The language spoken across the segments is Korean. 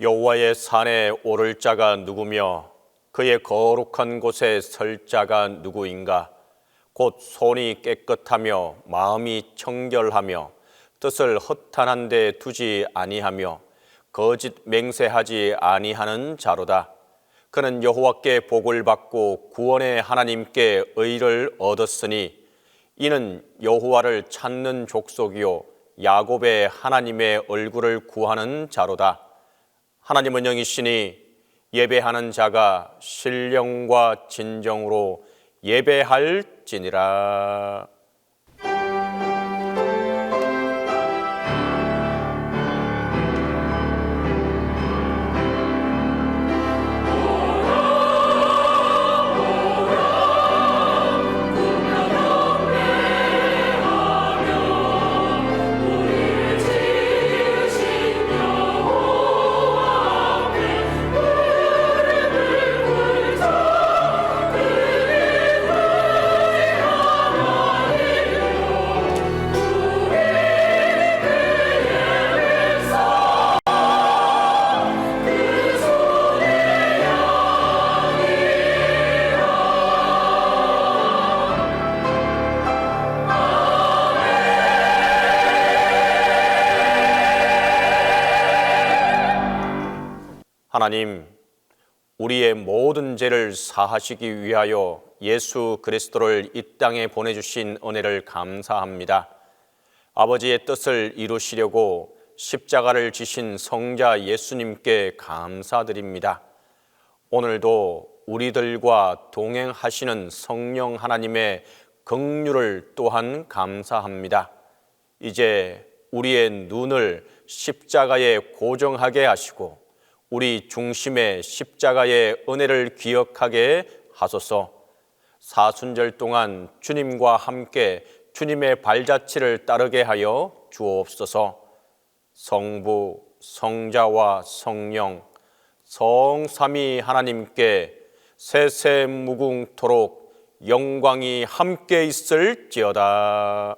여호와의 산에 오를 자가 누구며 그의 거룩한 곳에 설 자가 누구인가? 곧 손이 깨끗하며 마음이 청결하며 뜻을 허탄한 데 두지 아니하며 거짓 맹세하지 아니하는 자로다. 그는 여호와께 복을 받고 구원의 하나님께 의를 얻었으니 이는 여호와를 찾는 족속이요 야곱의 하나님의 얼굴을 구하는 자로다. 하나님은 영이시니 예배하는 자가 신령과 진정으로 예배할지니라. 하나님, 우리의 모든 죄를 사하시기 위하여 예수 그리스도를 이 땅에 보내주신 은혜를 감사합니다. 아버지의 뜻을 이루시려고 십자가를 지신 성자 예수님께 감사드립니다. 오늘도 우리들과 동행하시는 성령 하나님의 긍휼을 또한 감사합니다. 이제 우리의 눈을 십자가에 고정하게 하시고 우리 중심의 십자가의 은혜를 기억하게 하소서. 사순절 동안 주님과 함께 주님의 발자취를 따르게 하여 주옵소서. 성부, 성자와 성령, 성삼위 하나님께 세세무궁토록 영광이 함께 있을지어다.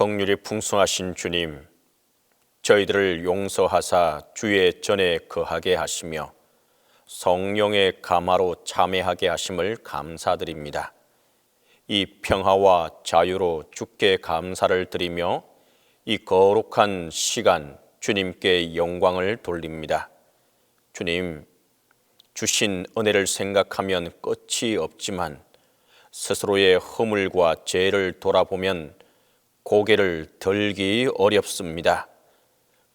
긍휼이 풍성하신 주님, 저희들을 용서하사 주의 전에 거하게 하시며 성령의 감화로 참회하게 하심을 감사드립니다. 이 평화와 자유로 주께 감사를 드리며 이 거룩한 시간 주님께 영광을 돌립니다. 주님, 주신 은혜를 생각하면 끝이 없지만 스스로의 허물과 죄를 돌아보면 고개를 들기 어렵습니다.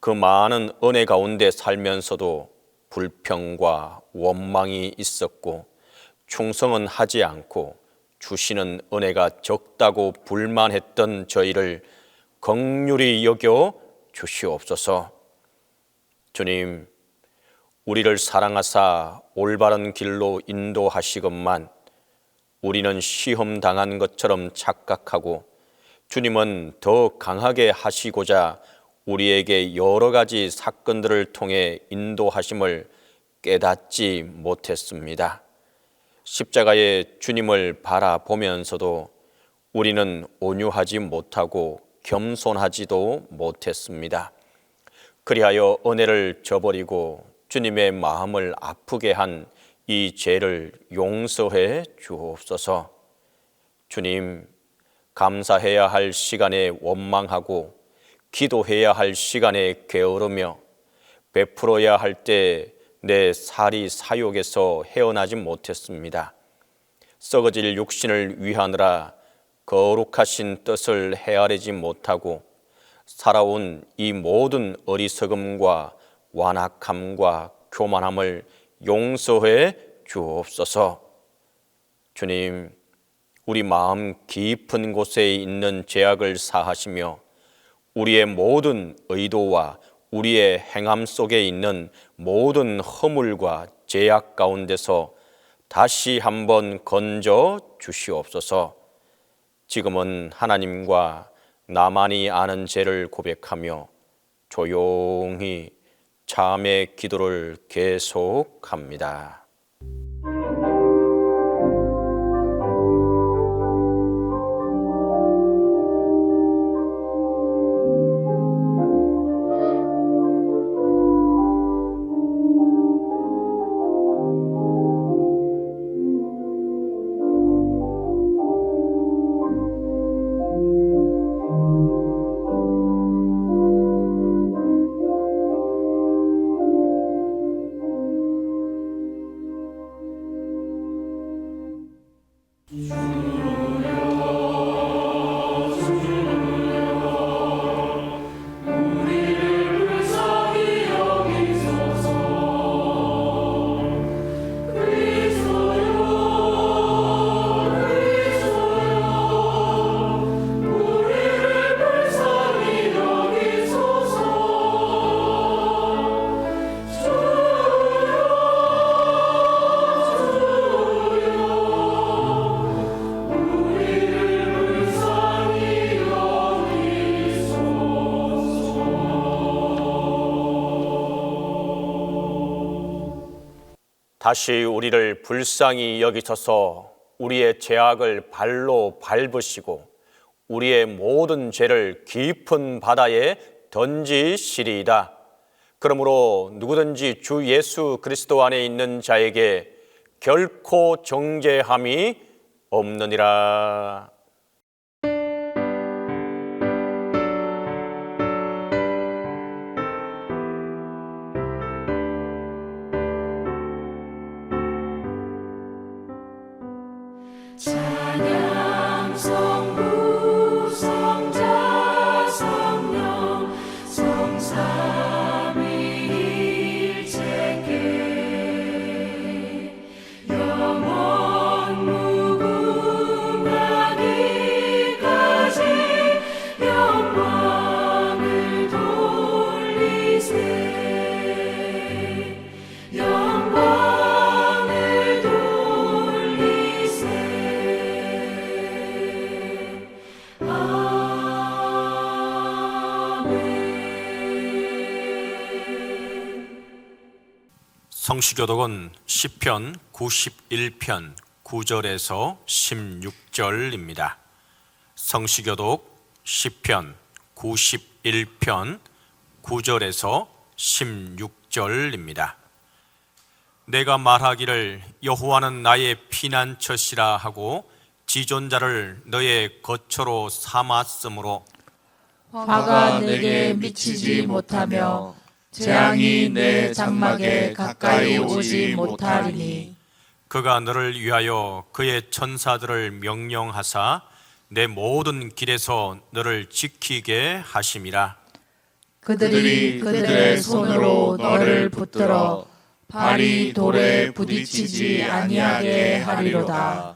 그 많은 은혜 가운데 살면서도 불평과 원망이 있었고 충성은 하지 않고 주시는 은혜가 적다고 불만했던 저희를 긍휼히 여겨 주시옵소서. 주님, 우리를 사랑하사 올바른 길로 인도하시건만 우리는 시험 당한 것처럼 착각하고 주님은 더 강하게 하시고자 우리에게 여러 가지 사건들을 통해 인도하심을 깨닫지 못했습니다. 십자가의 주님을 바라보면서도 우리는 온유하지 못하고 겸손하지도 못했습니다. 그리하여 은혜를 저버리고 주님의 마음을 아프게 한 이 죄를 용서해 주옵소서. 주님, 감사해야 할 시간에 원망하고 기도해야 할 시간에 게으르며 베풀어야 할 때 내 살이 사욕에서 헤어나지 못했습니다. 썩어질 육신을 위하느라 거룩하신 뜻을 헤아리지 못하고 살아온 이 모든 어리석음과 완악함과 교만함을 용서해 주옵소서. 주님, 우리 마음 깊은 곳에 있는 죄악을 사하시며 우리의 모든 의도와 우리의 행함 속에 있는 모든 허물과 죄악 가운데서 다시 한번 건져 주시옵소서. 지금은 하나님과 나만이 아는 죄를 고백하며 조용히 참의 기도를 계속합니다. 다시 우리를 불쌍히 여기셔서 우리의 죄악을 발로 밟으시고 우리의 모든 죄를 깊은 바다에 던지시리이다. 그러므로 누구든지 주 예수 그리스도 안에 있는 자에게 결코 정죄함이 없느니라. 찬양 성부 성자 성령 성삼위일체께 영원 무궁하기까지 영광을 돌리세 영광을 돌리세 성시교독은 시편 91편 9절에서 16절입니다. 성시교독 시편 91편 9절에서 16절입니다. 내가 말하기를 여호와는 나의 피난처시라 하고 지존자를 너의 거처로 삼았으므로 화가 내게 미치지 못하며 재앙이 내 장막에 가까이 오지 못하리니 그가 너를 위하여 그의 천사들을 명령하사 내 모든 길에서 너를 지키게 하심이라. 그들이 그들의 손으로 너를 붙들어 발이 돌에 부딪히지 아니하게 하리로다.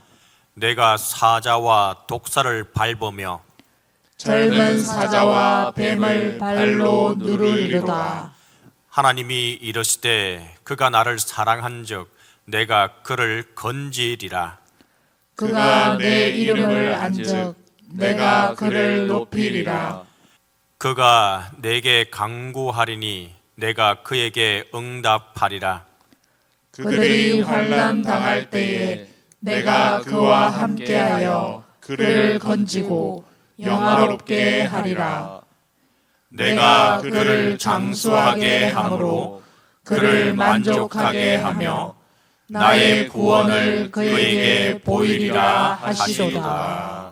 내가 사자와 독사를 밟으며 젊은 사자와 뱀을 발로 누르리로다. 하나님이 이르시되 그가 나를 사랑한즉 내가 그를 건지리라. 그가 내 이름을 안즉 내가 그를 높이리라. 그가 내게 간구하리니 내가 그에게 응답하리라. 그들이 환난 당할 때에 내가 그와 함께하여 그를 건지고 영화롭게 하리라. 내가 그를 장수하게 함으로 그를 만족하게 하며 나의 구원을 그에게 보이리라 하시도다.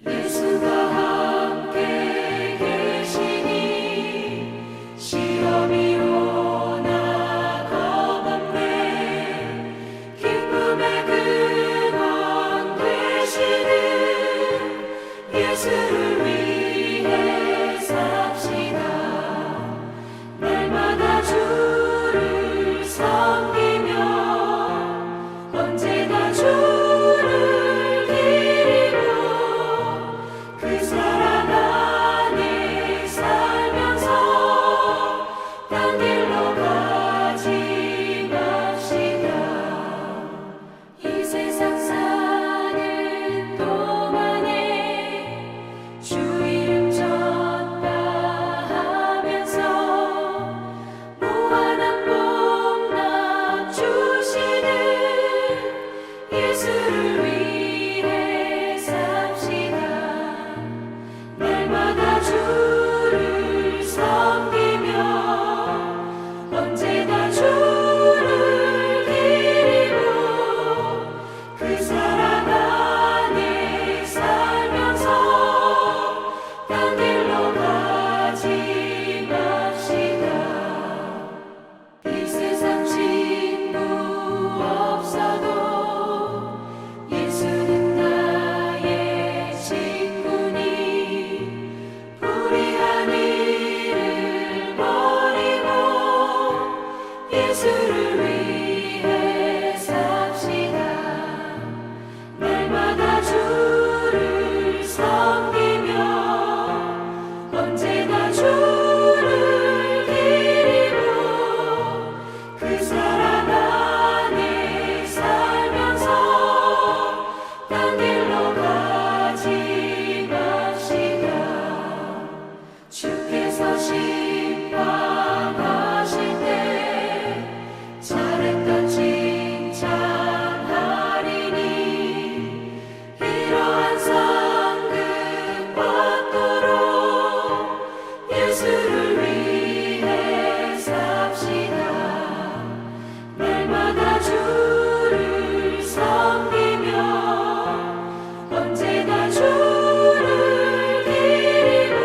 예수가 함께 계시니 시험이 오나 겁없네. 기쁨의 근원 되시는 예수를 위해 삽시다. 날마다 주를 섬기며 언제나 주를 기리고 그 사랑 안에 살면서 딴 길로 가지 맙시다. 이 세상 사는 동안에 주 이름 전파하면서 무한한 복락 주시는 예수를 위해 삽시다. 날마다 주를 섬기며 언제나 주를 기리고 그 사랑 안에 살면서 딴 길로 가지 맙시다. 이 세상 친구 없어도 예수는 나의 친구니 불의한 일을 버리고 예수를 위해 삽시다. 날마다 주를 섬기며 언제나 주를 기리고 그 사랑 안에 살면서 딴 길로 가지 맙시다. 주께서 심판하실 때 잘했다 칭찬하리니 이러한 상급 받도록 예수를 위해 삽시다. 날마다 주를 섬기며 언제나 주를 기리고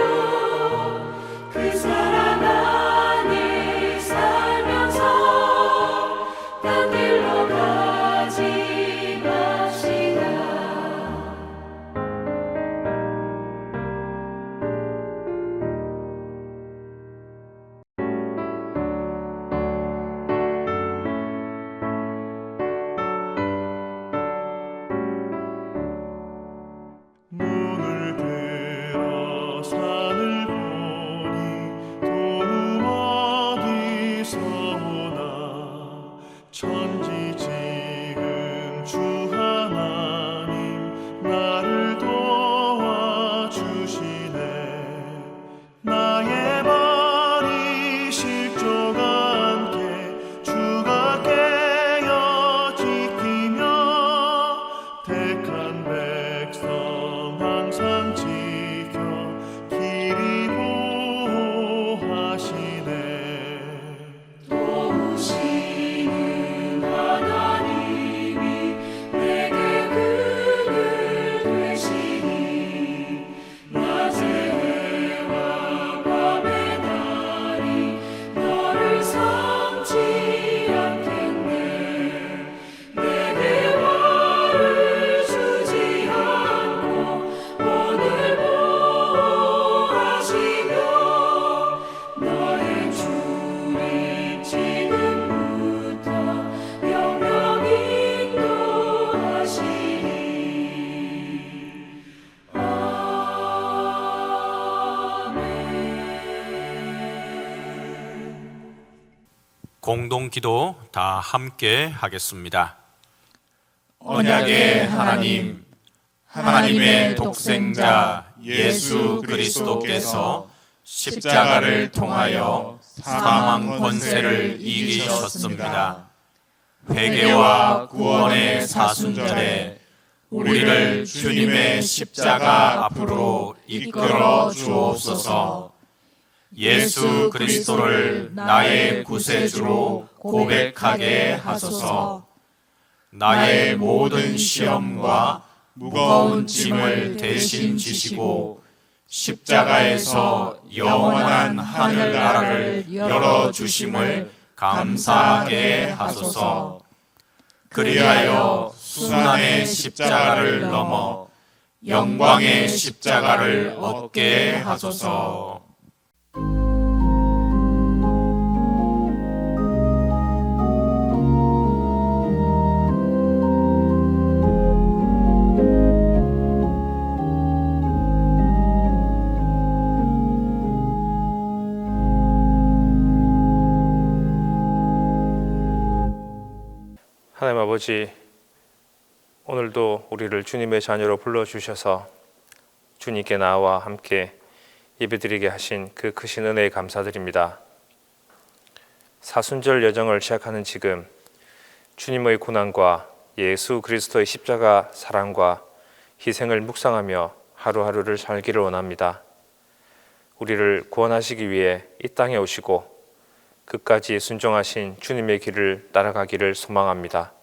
그 사랑 안에 살면서 딴 길로 가지 맙시다. 눈을 들어 산을 보니 도움 어디서 오나. 천지 지은 주 하나님 나를 도와주시네. 나의 발이 실족 않게 주가 깨어 지키며 택한 백성 항상 지켜 길이 보호하시네. 도우시는 공동기도 다 함께 하겠습니다. 언약의 하나님, 하나님의 독생자 예수 그리스도께서 십자가를 통하여 사망 권세를 이기셨습니다. 회개와 구원의 사순절에 우리를 주님의 십자가 앞으로 이끌어 주옵소서. 예수 그리스도를 나의 구세주로 고백하게 하소서. 나의 모든 시험과 무거운 짐을 대신 지시고 십자가에서 영원한 하늘나라를 열어주심을 감사하게 하소서. 그리하여 순환의 십자가를 넘어 영광의 십자가를 얻게 하소서. 하나님 아버지, 오늘도 우리를 주님의 자녀로 불러주셔서 주님께 나와 함께 예배드리게 하신 그 크신 은혜에 감사드립니다. 사순절 여정을 시작하는 지금 주님의 고난과 예수 그리스도의 십자가 사랑과 희생을 묵상하며 하루하루를 살기를 원합니다. 우리를 구원하시기 위해 이 땅에 오시고 끝까지 순종하신 주님의 길을 따라가기를 소망합니다.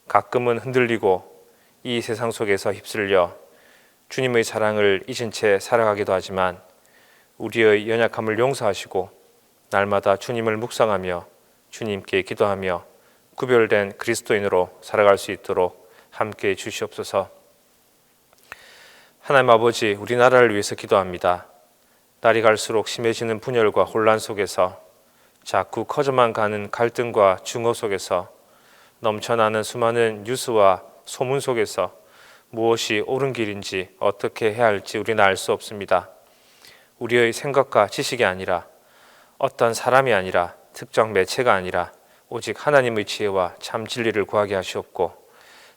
가끔은 흔들리고 이 세상 속에서 휩쓸려 주님의 사랑을 잊은 채 살아가기도 하지만 우리의 연약함을 용서하시고 날마다 주님을 묵상하며 주님께 기도하며 구별된 그리스도인으로 살아갈 수 있도록 함께해 주시옵소서. 하나님 아버지, 우리나라를 위해서 기도합니다. 날이 갈수록 심해지는 분열과 혼란 속에서 자꾸 커져만 가는 갈등과 증오 속에서 넘쳐나는 수많은 뉴스와 소문 속에서 무엇이 옳은 길인지 어떻게 해야 할지 우리는 알 수 없습니다. 우리의 생각과 지식이 아니라 어떤 사람이 아니라 특정 매체가 아니라 오직 하나님의 지혜와 참 진리를 구하게 하시옵고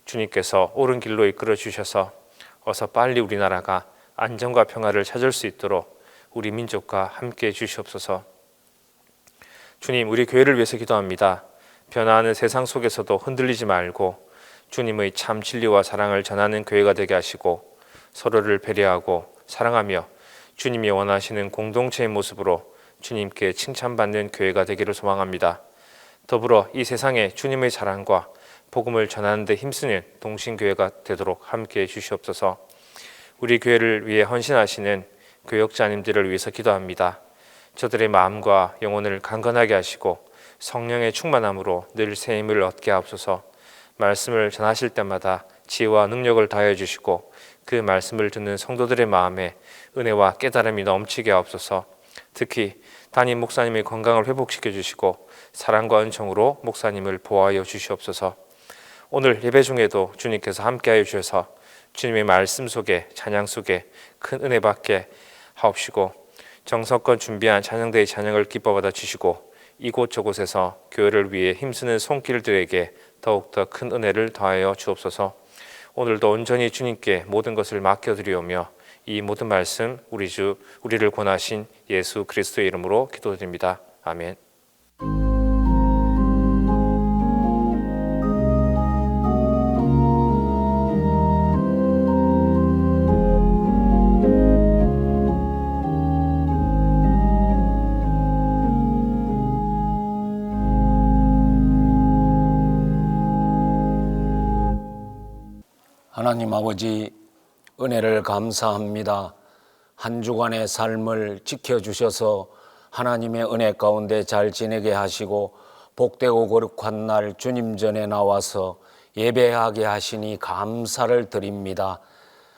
주님께서 옳은 길로 이끌어 주셔서 어서 빨리 우리나라가 안정과 평화를 찾을 수 있도록 우리 민족과 함께해 주시옵소서. 주님, 우리 교회를 위해서 기도합니다. 변화하는 세상 속에서도 흔들리지 말고 주님의 참 진리와 사랑을 전하는 교회가 되게 하시고 서로를 배려하고 사랑하며 주님이 원하시는 공동체의 모습으로 주님께 칭찬받는 교회가 되기를 소망합니다. 더불어 이 세상에 주님의 사랑과 복음을 전하는 데 힘쓰는 동신교회가 되도록 함께해 주시옵소서. 우리 교회를 위해 헌신하시는 교역자님들을 위해서 기도합니다. 저들의 마음과 영혼을 강건하게 하시고 성령의 충만함으로 늘 새 힘을 얻게 하옵소서. 말씀을 전하실 때마다 지혜와 능력을 다해 주시고 그 말씀을 듣는 성도들의 마음에 은혜와 깨달음이 넘치게 하옵소서. 특히 담임 목사님의 건강을 회복시켜 주시고 사랑과 은총으로 목사님을 보호하여 주시옵소서. 오늘 예배 중에도 주님께서 함께하여 주셔서 주님의 말씀 속에 찬양 속에 큰 은혜 받게 하옵시고 정성껏 준비한 찬양대의 찬양을 기뻐 받아 주시고 이곳저곳에서 교회를 위해 힘쓰는 손길들에게 더욱더 큰 은혜를 더하여 주옵소서. 오늘도 온전히 주님께 모든 것을 맡겨드리오며 이 모든 말씀 우리를 권하신 예수 그리스도의 이름으로 기도드립니다. 아멘. 하나님 아버지, 은혜를 감사합니다. 한 주간의 삶을 지켜주셔서 하나님의 은혜 가운데 잘 지내게 하시고 복되고 거룩한 날 주님 전에 나와서 예배하게 하시니 감사를 드립니다.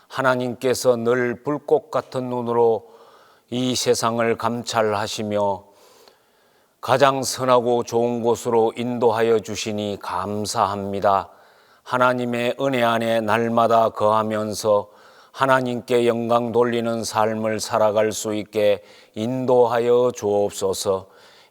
하나님께서 늘 불꽃 같은 눈으로 이 세상을 감찰하시며 가장 선하고 좋은 곳으로 인도하여 주시니 감사합니다. 하나님의 은혜 안에 날마다 거하면서 하나님께 영광 돌리는 삶을 살아갈 수 있게 인도하여 주옵소서.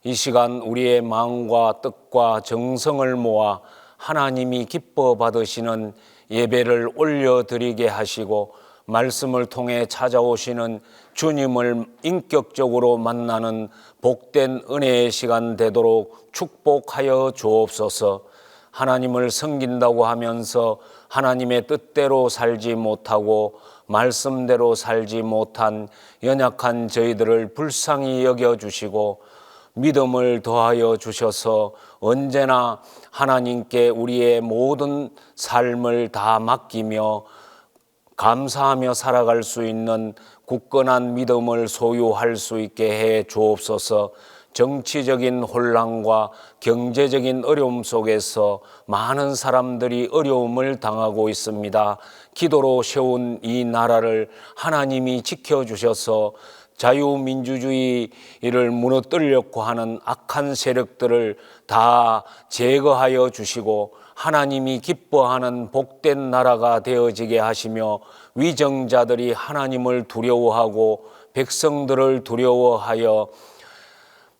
이 시간 우리의 마음과 뜻과 정성을 모아 하나님이 기뻐 받으시는 예배를 올려드리게 하시고 말씀을 통해 찾아오시는 주님을 인격적으로 만나는 복된 은혜의 시간 되도록 축복하여 주옵소서. 하나님을 섬긴다고 하면서 하나님의 뜻대로 살지 못하고 말씀대로 살지 못한 연약한 저희들을 불쌍히 여겨주시고 믿음을 더하여 주셔서 언제나 하나님께 우리의 모든 삶을 다 맡기며 감사하며 살아갈 수 있는 굳건한 믿음을 소유할 수 있게 해 주옵소서. 정치적인 혼란과 경제적인 어려움 속에서 많은 사람들이 어려움을 당하고 있습니다. 기도로 세운 이 나라를 하나님이 지켜주셔서 자유민주주의를 무너뜨리려고 하는 악한 세력들을 다 제거하여 주시고 하나님이 기뻐하는 복된 나라가 되어지게 하시며 위정자들이 하나님을 두려워하고 백성들을 두려워하여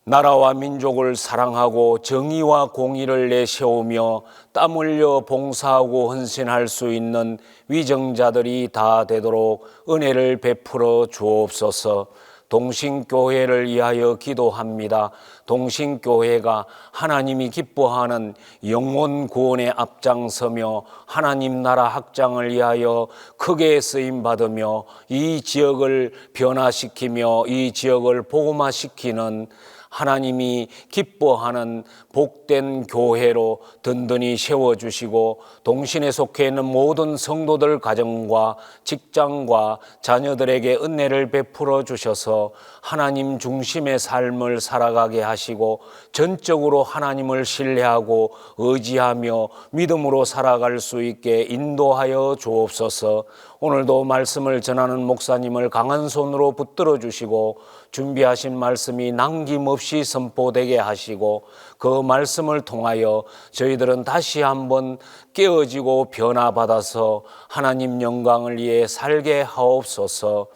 나라와 민족을 사랑하고 정의와 공의를 내세우며 땀 흘려 봉사하고 헌신할 수 있는 위정자들이 다 되도록 은혜를 베풀어 주옵소서. 동신교회를 위하여 기도합니다. 동신교회가 하나님이 기뻐하는 영혼 구원에 앞장서며 하나님 나라 확장을 위하여 크게 쓰임받으며 이 지역을 변화시키며 이 지역을 복음화시키는 하나님이 기뻐하는 복된 교회로 든든히 세워주시고 동신에 속해 있는 모든 성도들 가정과 직장과 자녀들에게 은혜를 베풀어 주셔서 하나님 중심의 삶을 살아가게 하시고 전적으로 하나님을 신뢰하고 의지하며 믿음으로 살아갈 수 있게 인도하여 주옵소서. 오늘도 말씀을 전하는 목사님을 강한 손으로 붙들어 주시고 준비하신 말씀이 남김없이 선포되게 하시고 그 말씀을 통하여 저희들은 다시 한번 깨어지고 변화받아서 하나님 영광을 위해 살게 하옵소서.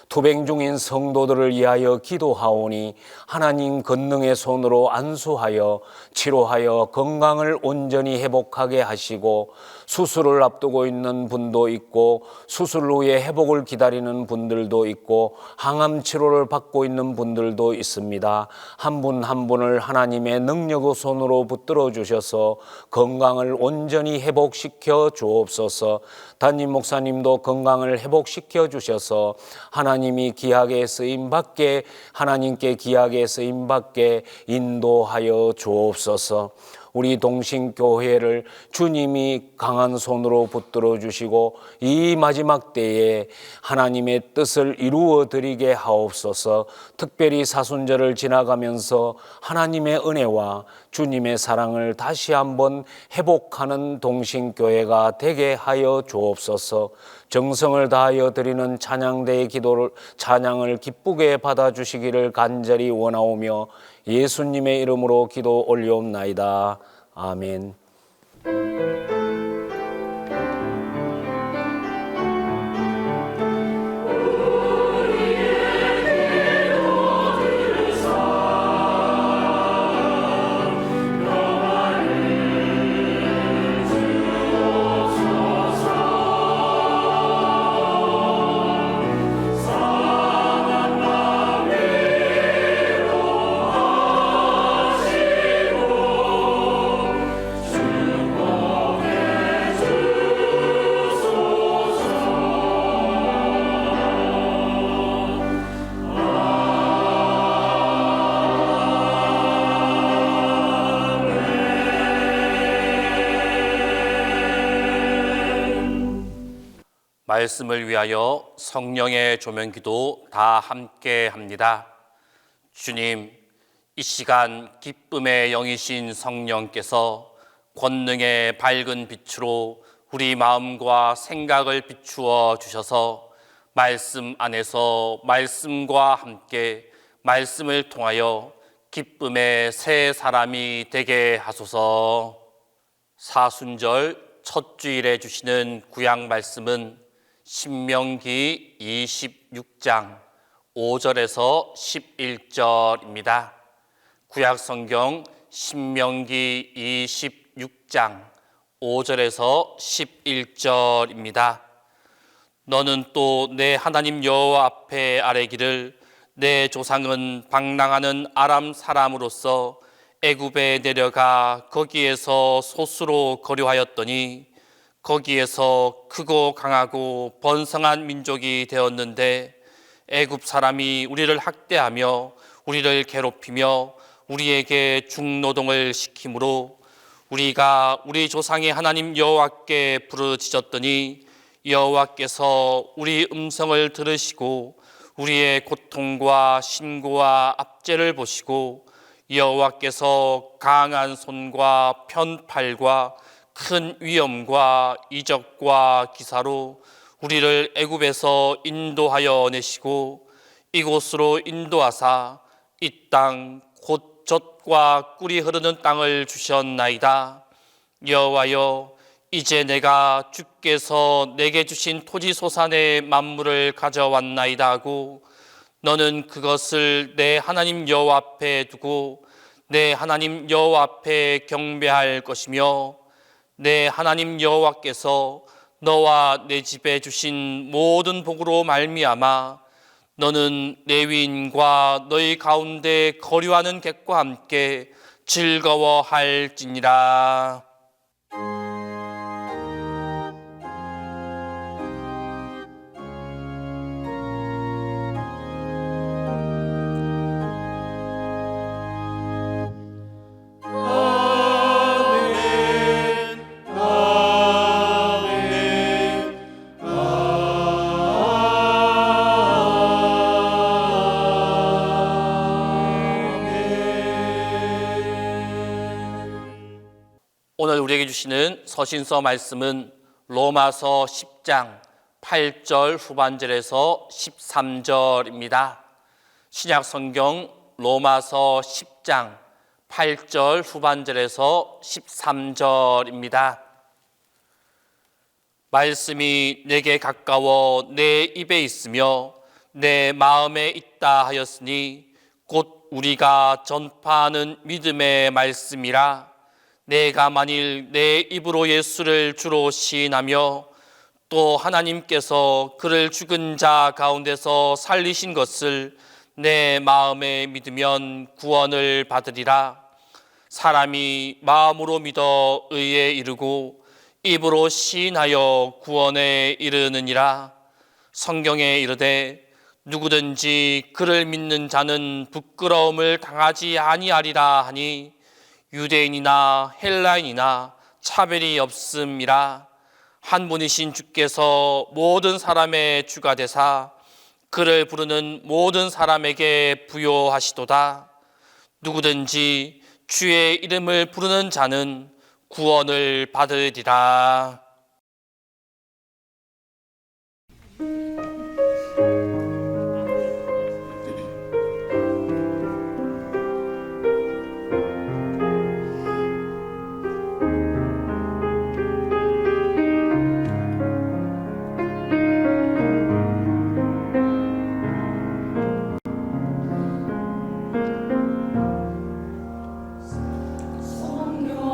투병 중인 성도들을 위하여 기도하오니 하나님 권능의 손으로 안수하여 치료하여 건강을 온전히 회복하게 하시고 수술을 앞두고 있는 분도 있고 수술 후에 회복을 기다리는 분들도 있고 항암 치료를 받고 있는 분들도 있습니다. 한 분 한 분을 하나님의 능력의 손으로 붙들어 주셔서 건강을 온전히 회복시켜 주옵소서. 담임 목사님도 건강을 회복시켜 주셔서 하나님이 귀하게 쓰임받게 하나님께 귀하게 쓰임받게 인도하여 주옵소서. 우리 동신교회를 주님이 강한 손으로 붙들어 주시고 이 마지막 때에 하나님의 뜻을 이루어 드리게 하옵소서. 특별히 사순절을 지나가면서 하나님의 은혜와 주님의 사랑을 다시 한번 회복하는 동신교회가 되게 하여 주옵소서. 정성을 다하여 드리는 찬양대의 기도를 찬양을 기쁘게 받아주시기를 간절히 원하오며 예수님의 이름으로 기도 올리옵나이다. 아멘. 말씀을 위하여 성령의 조명기도 다 함께 합니다. 주님, 이 시간 기쁨의 영이신 성령께서 권능의 밝은 빛으로 우리 마음과 생각을 비추어 주셔서 말씀 안에서 말씀과 함께 말씀을 통하여 기쁨의 새 사람이 되게 하소서. 사순절 첫 주일에 주시는 구약 말씀은 신명기 26장 5절에서 11절입니다. 구약 성경 신명기 26장 5절에서 11절입니다. 너는 또 내 하나님 여호와 앞에 아뢰기를 내 조상은 방랑하는 아람 사람으로서 애굽에 내려가 거기에서 소수로 거류하였더니 거기에서 크고 강하고 번성한 민족이 되었는데 애굽 사람이 우리를 학대하며 우리를 괴롭히며 우리에게 중노동을 시키므로 우리가 우리 조상의 하나님 여호와께 부르짖었더니 여호와께서 우리 음성을 들으시고 우리의 고통과 신고와 압제를 보시고 여호와께서 강한 손과 편팔과 큰 위엄과 이적과 기사로 우리를 애굽에서 인도하여 내시고 이곳으로 인도하사 이 땅 곧 젖과 꿀이 흐르는 땅을 주셨나이다. 여호와여, 이제 내가 주께서 내게 주신 토지 소산의 만물을 가져왔나이다 하고 너는 그것을 내 하나님 여호와 앞에 두고 내 하나님 여호와 앞에 경배할 것이며 내 하나님 여호와께서 너와 내 집에 주신 모든 복으로 말미암아 너는 레위인과 너희 가운데 거류하는 객과 함께 즐거워할지니라. 오늘 우리에게 주시는 서신서 말씀은 로마서 10장 8절 후반절에서 13절입니다. 신약 성경 로마서 10장 8절 후반절에서 13절입니다. 말씀이 내게 가까워 내 입에 있으며 내 마음에 있다 하였으니 곧 우리가 전파하는 믿음의 말씀이라. 내가 만일 내 입으로 예수를 주로 시인하며 또 하나님께서 그를 죽은 자 가운데서 살리신 것을 내 마음에 믿으면 구원을 받으리라. 사람이 마음으로 믿어 의에 이르고 입으로 시인하여 구원에 이르느니라. 성경에 이르되 누구든지 그를 믿는 자는 부끄러움을 당하지 아니하리라 하니 유대인이나 헬라인이나 차별이 없음이라. 한 분이신 주께서 모든 사람의 주가 되사 그를 부르는 모든 사람에게 부요하시도다. 누구든지 주의 이름을 부르는 자는 구원을 받으리라.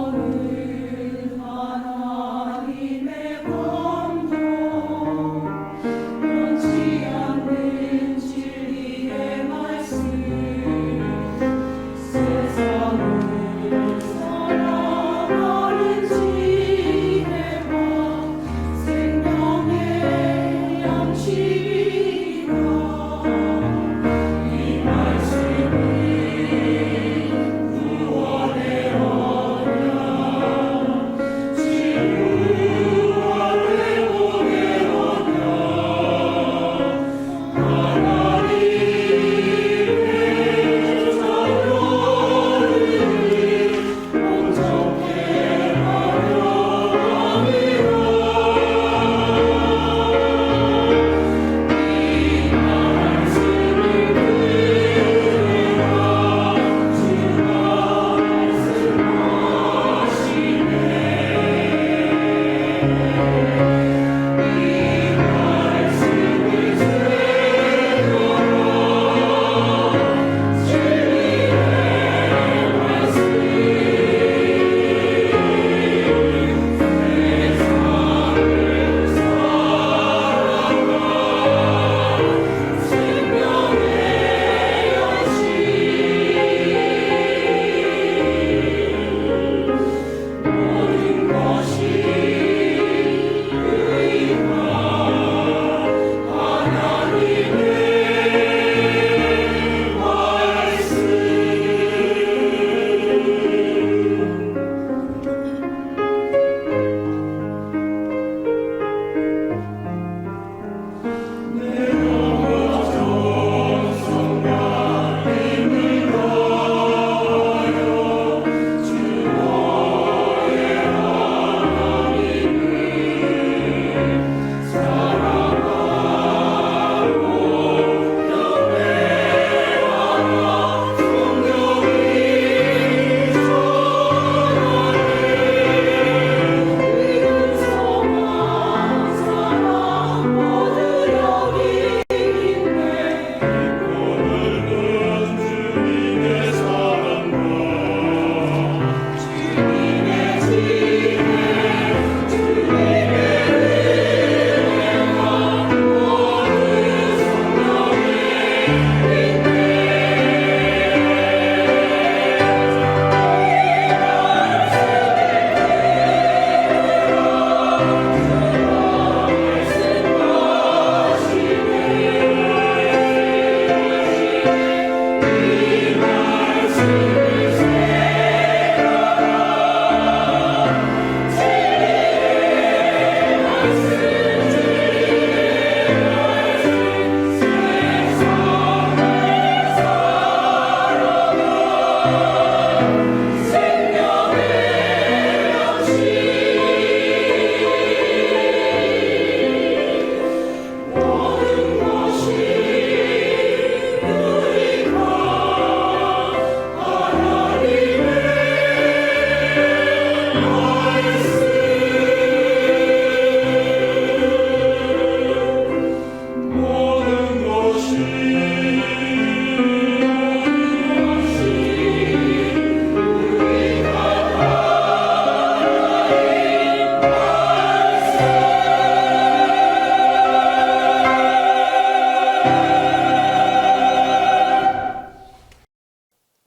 성령을 하나님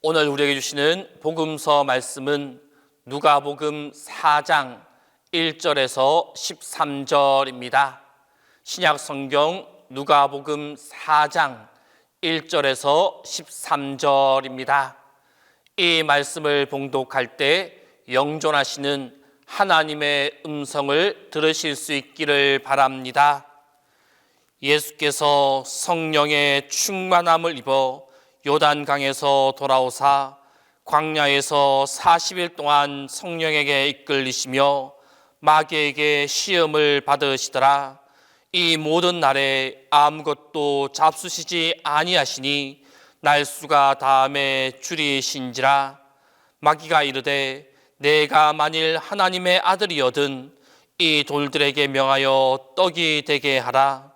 오늘 우리에게 주시는 복음서 말씀은 누가복음 4장 1절에서 13절입니다. 신약 성경 누가복음 4장 1절에서 13절입니다. 이 말씀을 봉독할 때 영존하시는 하나님의 음성을 들으실 수 있기를 바랍니다. 예수께서 성령의 충만함을 입어 요단강에서 돌아오사 광야에서 40일 동안 성령에게 이끌리시며 마귀에게 시험을 받으시더라. 이 모든 날에 아무것도 잡수시지 아니하시니 날수가 다음에 줄이신지라. 마귀가 이르되 내가 만일 하나님의 아들이여든 이 돌들에게 명하여 떡이 되게 하라.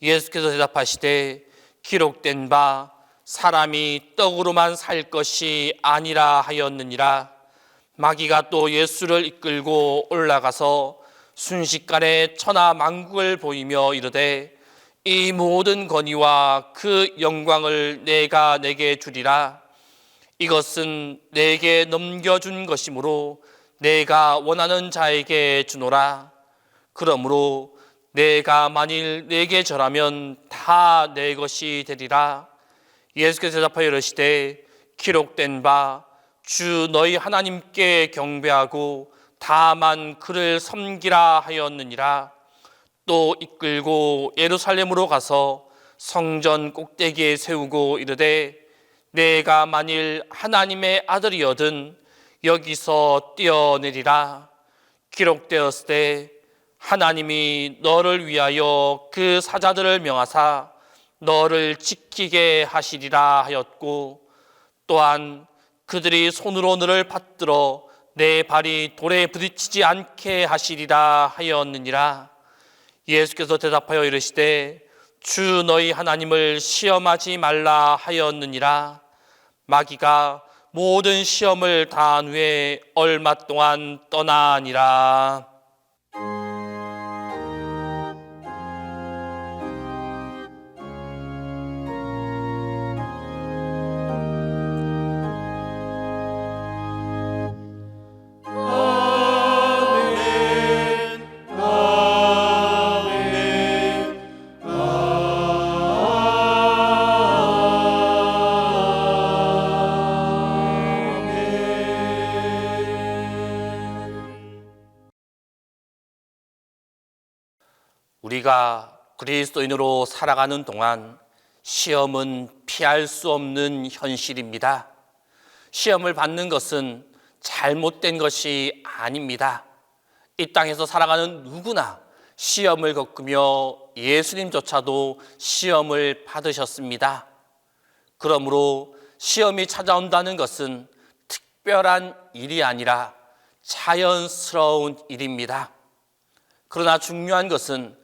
예수께서 대답하시되 기록된 바 사람이 떡으로만 살 것이 아니라 하였느니라. 마귀가 또 예수를 이끌고 올라가서 순식간에 천하 만국을 보이며 이르되 이 모든 권위와 그 영광을 내가 내게 주리라. 이것은 내게 넘겨준 것이므로 내가 원하는 자에게 주노라. 그러므로 내가 만일 내게 절하면 다 내 것이 되리라. 예수께서 대답하여 이르시되 기록된 바 주 너희 하나님께 경배하고 다만 그를 섬기라 하였느니라. 또 이끌고 예루살렘으로 가서 성전 꼭대기에 세우고 이르되 내가 만일 하나님의 아들이여든 여기서 뛰어내리라. 기록되었으되 하나님이 너를 위하여 그 사자들을 명하사 너를 지키게 하시리라 하였고 또한 그들이 손으로 너를 받들어 내 발이 돌에 부딪히지 않게 하시리라 하였느니라. 예수께서 대답하여 이르시되 주 너희 하나님을 시험하지 말라 하였느니라. 마귀가 모든 시험을 다한 후에 얼마 동안 떠나니라. 우리가 그리스도인으로 살아가는 동안 시험은 피할 수 없는 현실입니다. 시험을 받는 것은 잘못된 것이 아닙니다. 이 땅에서 살아가는 누구나 시험을 겪으며 예수님조차도 시험을 받으셨습니다. 그러므로 시험이 찾아온다는 것은 특별한 일이 아니라 자연스러운 일입니다. 그러나 중요한 것은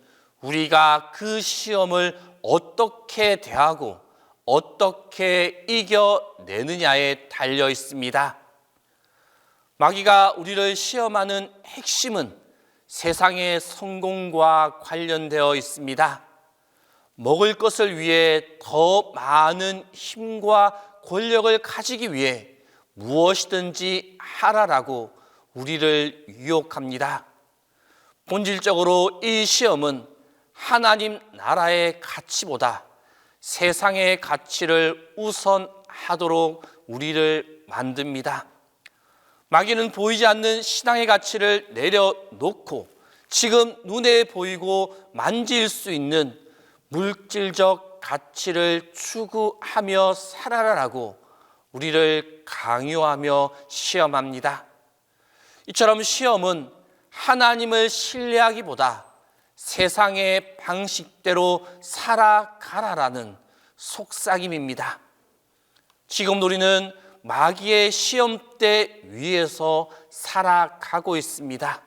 우리가 그 시험을 어떻게 대하고 어떻게 이겨내느냐에 달려 있습니다. 마귀가 우리를 시험하는 핵심은 세상의 성공과 관련되어 있습니다. 먹을 것을 위해 더 많은 힘과 권력을 가지기 위해 무엇이든지 하라라고 우리를 유혹합니다. 본질적으로 이 시험은 하나님 나라의 가치보다 세상의 가치를 우선하도록 우리를 만듭니다. 마귀는 보이지 않는 신앙의 가치를 내려놓고 지금 눈에 보이고 만질 수 있는 물질적 가치를 추구하며 살아라라고 우리를 강요하며 시험합니다. 이처럼 시험은 하나님을 신뢰하기보다 세상의 방식대로 살아가라라는 속삭임입니다. 지금 우리는 마귀의 시험대 위에서 살아가고 있습니다.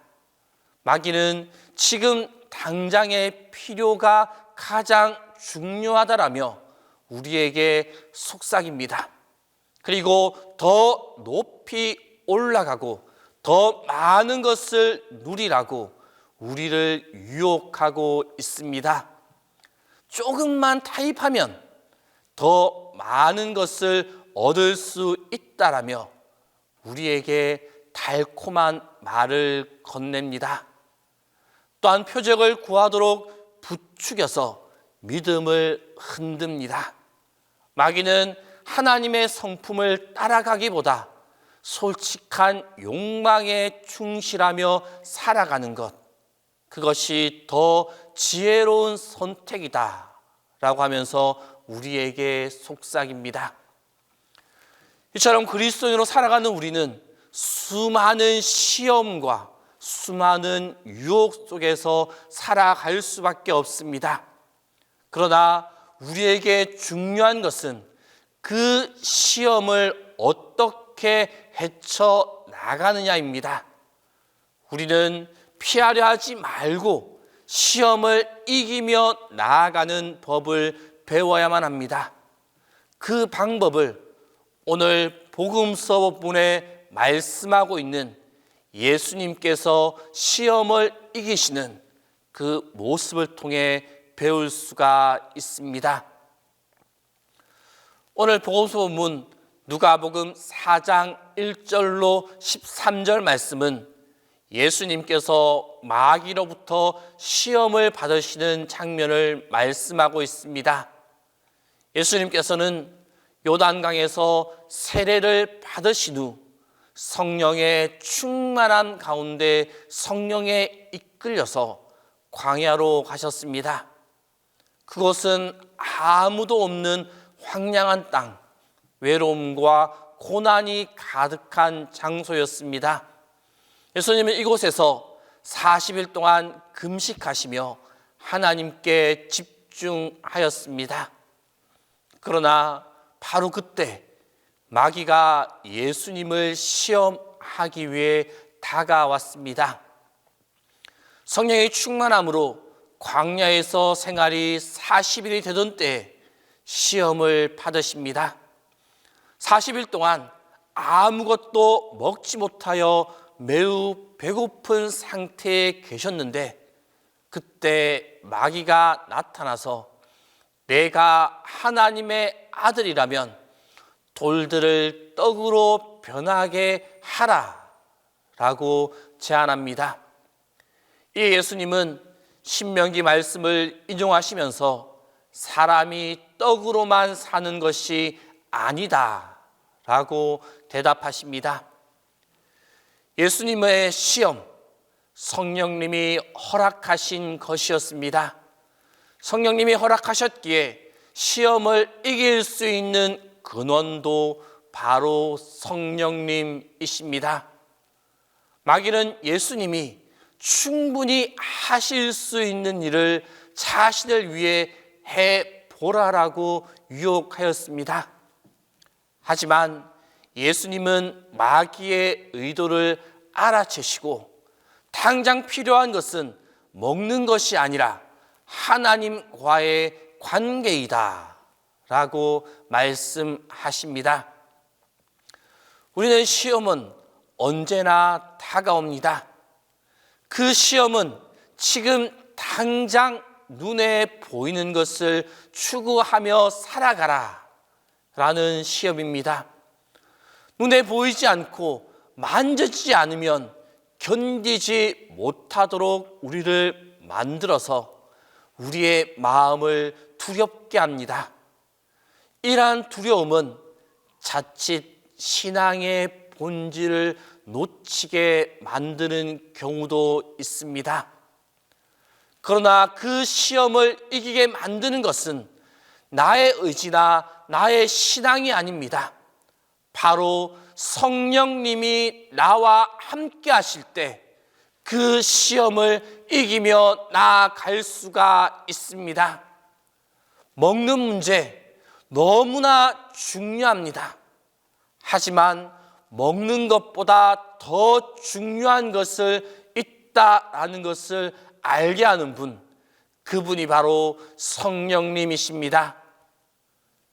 마귀는 지금 당장의 필요가 가장 중요하다라며 우리에게 속삭입니다. 그리고 더 높이 올라가고 더 많은 것을 누리라고 우리를 유혹하고 있습니다. 조금만 타협하면 더 많은 것을 얻을 수 있다라며 우리에게 달콤한 말을 건넵니다. 또한 표적을 구하도록 부추겨서 믿음을 흔듭니다. 마귀는 하나님의 성품을 따라가기보다 솔직한 욕망에 충실하며 살아가는 것, 그것이 더 지혜로운 선택이다 라고 하면서 우리에게 속삭입니다. 이처럼 그리스도인으로 살아가는 우리는 수많은 시험과 수많은 유혹 속에서 살아갈 수밖에 없습니다. 그러나 우리에게 중요한 것은 그 시험을 어떻게 헤쳐나가느냐입니다. 우리는 피하려 하지 말고 시험을 이기며 나아가는 법을 배워야만 합니다. 그 방법을 오늘 복음서 본문에 말씀하고 있는 예수님께서 시험을 이기시는 그 모습을 통해 배울 수가 있습니다. 오늘 복음서 본문 누가복음 4장 1절로 13절 말씀은 예수님께서 마귀로부터 시험을 받으시는 장면을 말씀하고 있습니다. 예수님께서는 요단강에서 세례를 받으신 후 성령의 충만함 가운데 성령에 이끌려서 광야로 가셨습니다. 그곳은 아무도 없는 황량한 땅, 외로움과 고난이 가득한 장소였습니다. 예수님은 이곳에서 40일 동안 금식하시며 하나님께 집중하였습니다. 그러나 바로 그때 마귀가 예수님을 시험하기 위해 다가왔습니다. 성령의 충만함으로 광야에서 생활이 40일이 되던 때에 시험을 받으십니다. 40일 동안 아무것도 먹지 못하여 매우 배고픈 상태에 계셨는데 그때 마귀가 나타나서 내가 하나님의 아들이라면 돌들을 떡으로 변하게 하라 라고 제안합니다. 이 예수님은 신명기 말씀을 인용하시면서 사람이 떡으로만 사는 것이 아니다 라고 대답하십니다. 예수님의 시험, 성령님이 허락하신 것이었습니다. 성령님이 허락하셨기에 시험을 이길 수 있는 근원도 바로 성령님이십니다. 마귀는 예수님이 충분히 하실 수 있는 일을 자신을 위해 해보라라고 유혹하였습니다. 하지만 예수님은 마귀의 의도를 알아채시고 당장 필요한 것은 먹는 것이 아니라 하나님과의 관계이다 라고 말씀하십니다. 우리는 시험은 언제나 다가옵니다. 그 시험은 지금 당장 눈에 보이는 것을 추구하며 살아가라 라는 시험입니다. 눈에 보이지 않고 만져지지 않으면 견디지 못하도록 우리를 만들어서 우리의 마음을 두렵게 합니다. 이러한 두려움은 자칫 신앙의 본질을 놓치게 만드는 경우도 있습니다. 그러나 그 시험을 이기게 만드는 것은 나의 의지나 나의 신앙이 아닙니다. 바로 성령님이 나와 함께 하실 때 그 시험을 이기며 나아갈 수가 있습니다. 먹는 문제 너무나 중요합니다. 하지만 먹는 것보다 더 중요한 것을 있다라는 것을 알게 하는 분, 그분이 바로 성령님이십니다.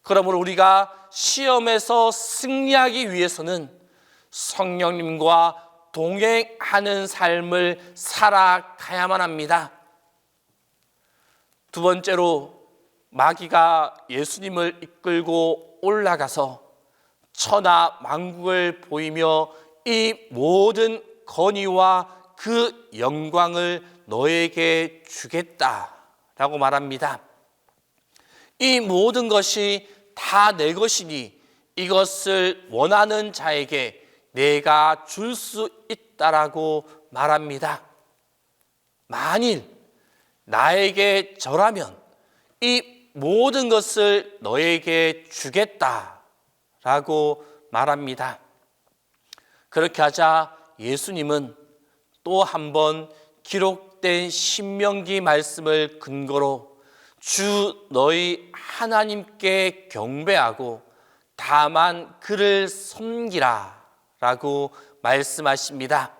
그러므로 우리가 시험에서 승리하기 위해서는 성령님과 동행하는 삶을 살아가야만 합니다. 두 번째로, 마귀가 예수님을 이끌고 올라가서 천하 만국을 보이며 이 모든 권위와 그 영광을 너에게 주겠다라고 말합니다. 이 모든 것이 다 내 것이니 이것을 원하는 자에게 내가 줄 수 있다라고 말합니다. 만일 나에게 절하면 이 모든 것을 너에게 주겠다라고 말합니다. 그렇게 하자 예수님은 또 한 번 기록된 신명기 말씀을 근거로 주 너희 하나님께 경배하고 다만 그를 섬기라 라고 말씀하십니다.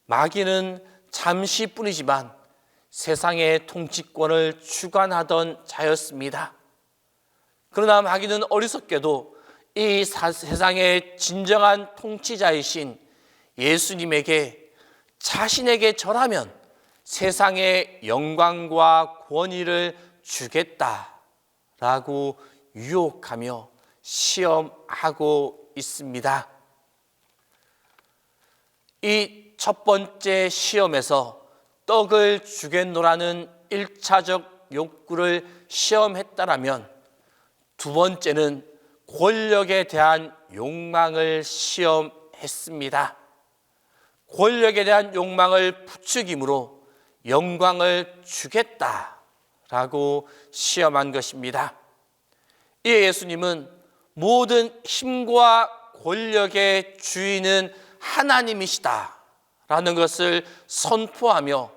마귀는 잠시뿐이지만 세상의 통치권을 주관하던 자였습니다. 그러나 마귀는 어리석게도 이 세상의 진정한 통치자이신 예수님에게 자신에게 절하면 세상의 영광과 권위를 주겠다라고 유혹하며 시험하고 있습니다. 이 첫 번째 시험에서 떡을 주겠노라는 1차적 욕구를 시험했다라면 두 번째는 권력에 대한 욕망을 시험했습니다. 권력에 대한 욕망을 부추김으로 영광을 주겠다라고 시험한 것입니다. 이에 예수님은 모든 힘과 권력의 주인은 하나님이시다 라는 것을 선포하며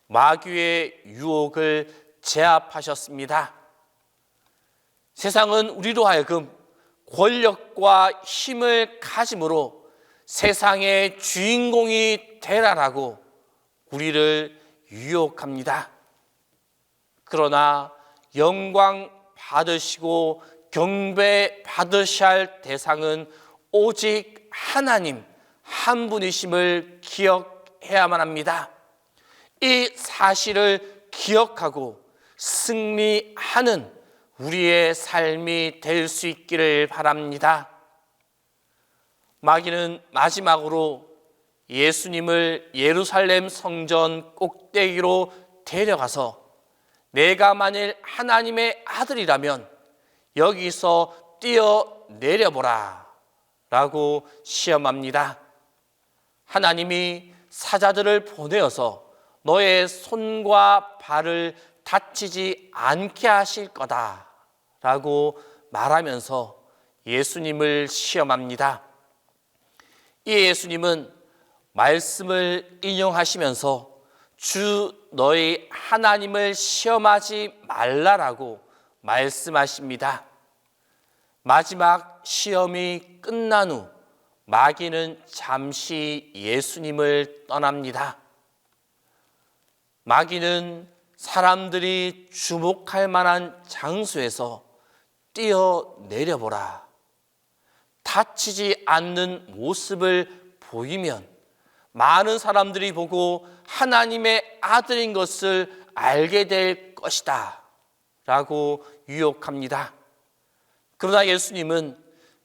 마귀의 유혹을 제압하셨습니다. 세상은 우리로 하여금 권력과 힘을 가짐으로 세상의 주인공이 되라라고 우리를 유혹합니다. 그러나 영광 받으시고 경배 받으셔야 할 대상은 오직 하나님 한 분이심을 기억해야만 합니다. 이 사실을 기억하고 승리하는 우리의 삶이 될 수 있기를 바랍니다. 마귀는 마지막으로 예수님을 예루살렘 성전 꼭대기로 데려가서 내가 만일 하나님의 아들이라면 여기서 뛰어내려보라 라고 시험합니다. 하나님이 사자들을 보내어서 너의 손과 발을 다치지 않게 하실 거다 라고 말하면서 예수님을 시험합니다. 이 예수님은 말씀을 인용하시면서 주 너희 하나님을 시험하지 말라라고 말씀하십니다. 마지막 시험이 끝난 후 마귀는 잠시 예수님을 떠납니다. 마귀는 사람들이 주목할 만한 장소에서 뛰어내려보라. 다치지 않는 모습을 보이면 많은 사람들이 보고 하나님의 아들인 것을 알게 될 것이다 라고 유혹합니다. 그러나 예수님은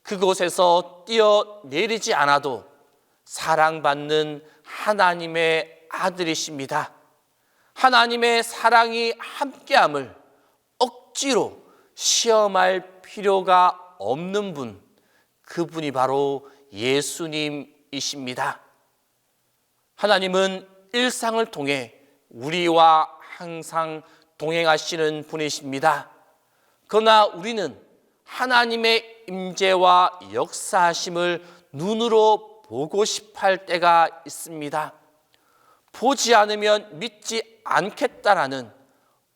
그곳에서 뛰어내리지 않아도 사랑받는 하나님의 아들이십니다. 하나님의 사랑이 함께함을 억지로 시험할 필요가 없는 분, 그분이 바로 예수님이십니다. 하나님은 일상을 통해 우리와 항상 동행하시는 분이십니다. 그러나 우리는 하나님의 임재와 역사하심을 눈으로 보고 싶어 할 때가 있습니다. 보지 않으면 믿지 않겠다라는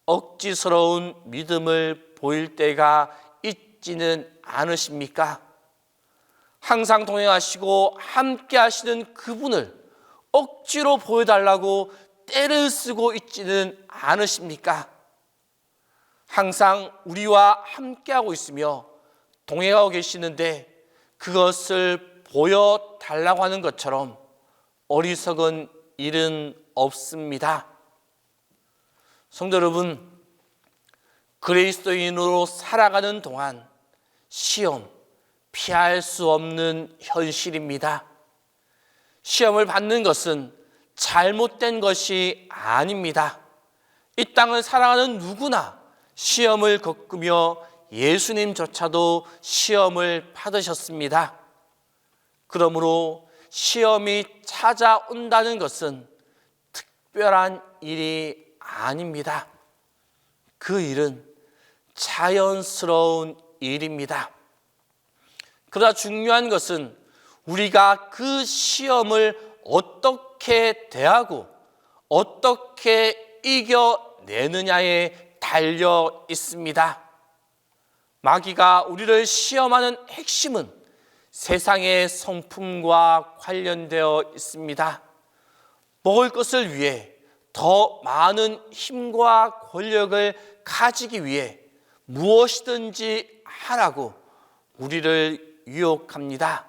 억지스러운 믿음을 보일 때가 있지는 않으십니까? 항상 동행하시고 함께 하시는 그분을 억지로 보여달라고 떼를 쓰고 있지는 않으십니까? 항상 우리와 함께하고 있으며 동행하고 계시는데 그것을 보여달라고 하는 것처럼 어리석은 일은 없습니다. 성도 여러분, 그리스도인으로 살아가는 동안 시험, 피할 수 없는 현실입니다. 시험을 받는 것은 잘못된 것이 아닙니다. 이 땅을 살아가는 누구나 시험을 겪으며 예수님조차도 시험을 받으셨습니다. 그러므로 시험이 찾아온다는 것은 특별한 일이 아닙니다. 그 일은 자연스러운 일입니다. 그러나 중요한 것은 우리가 그 시험을 어떻게 대하고 어떻게 이겨내느냐에 달려 있습니다. 마귀가 우리를 시험하는 핵심은 세상의 성품과 관련되어 있습니다. 먹을 것을 위해 더 많은 힘과 권력을 가지기 위해 무엇이든지 하라고 우리를 유혹합니다.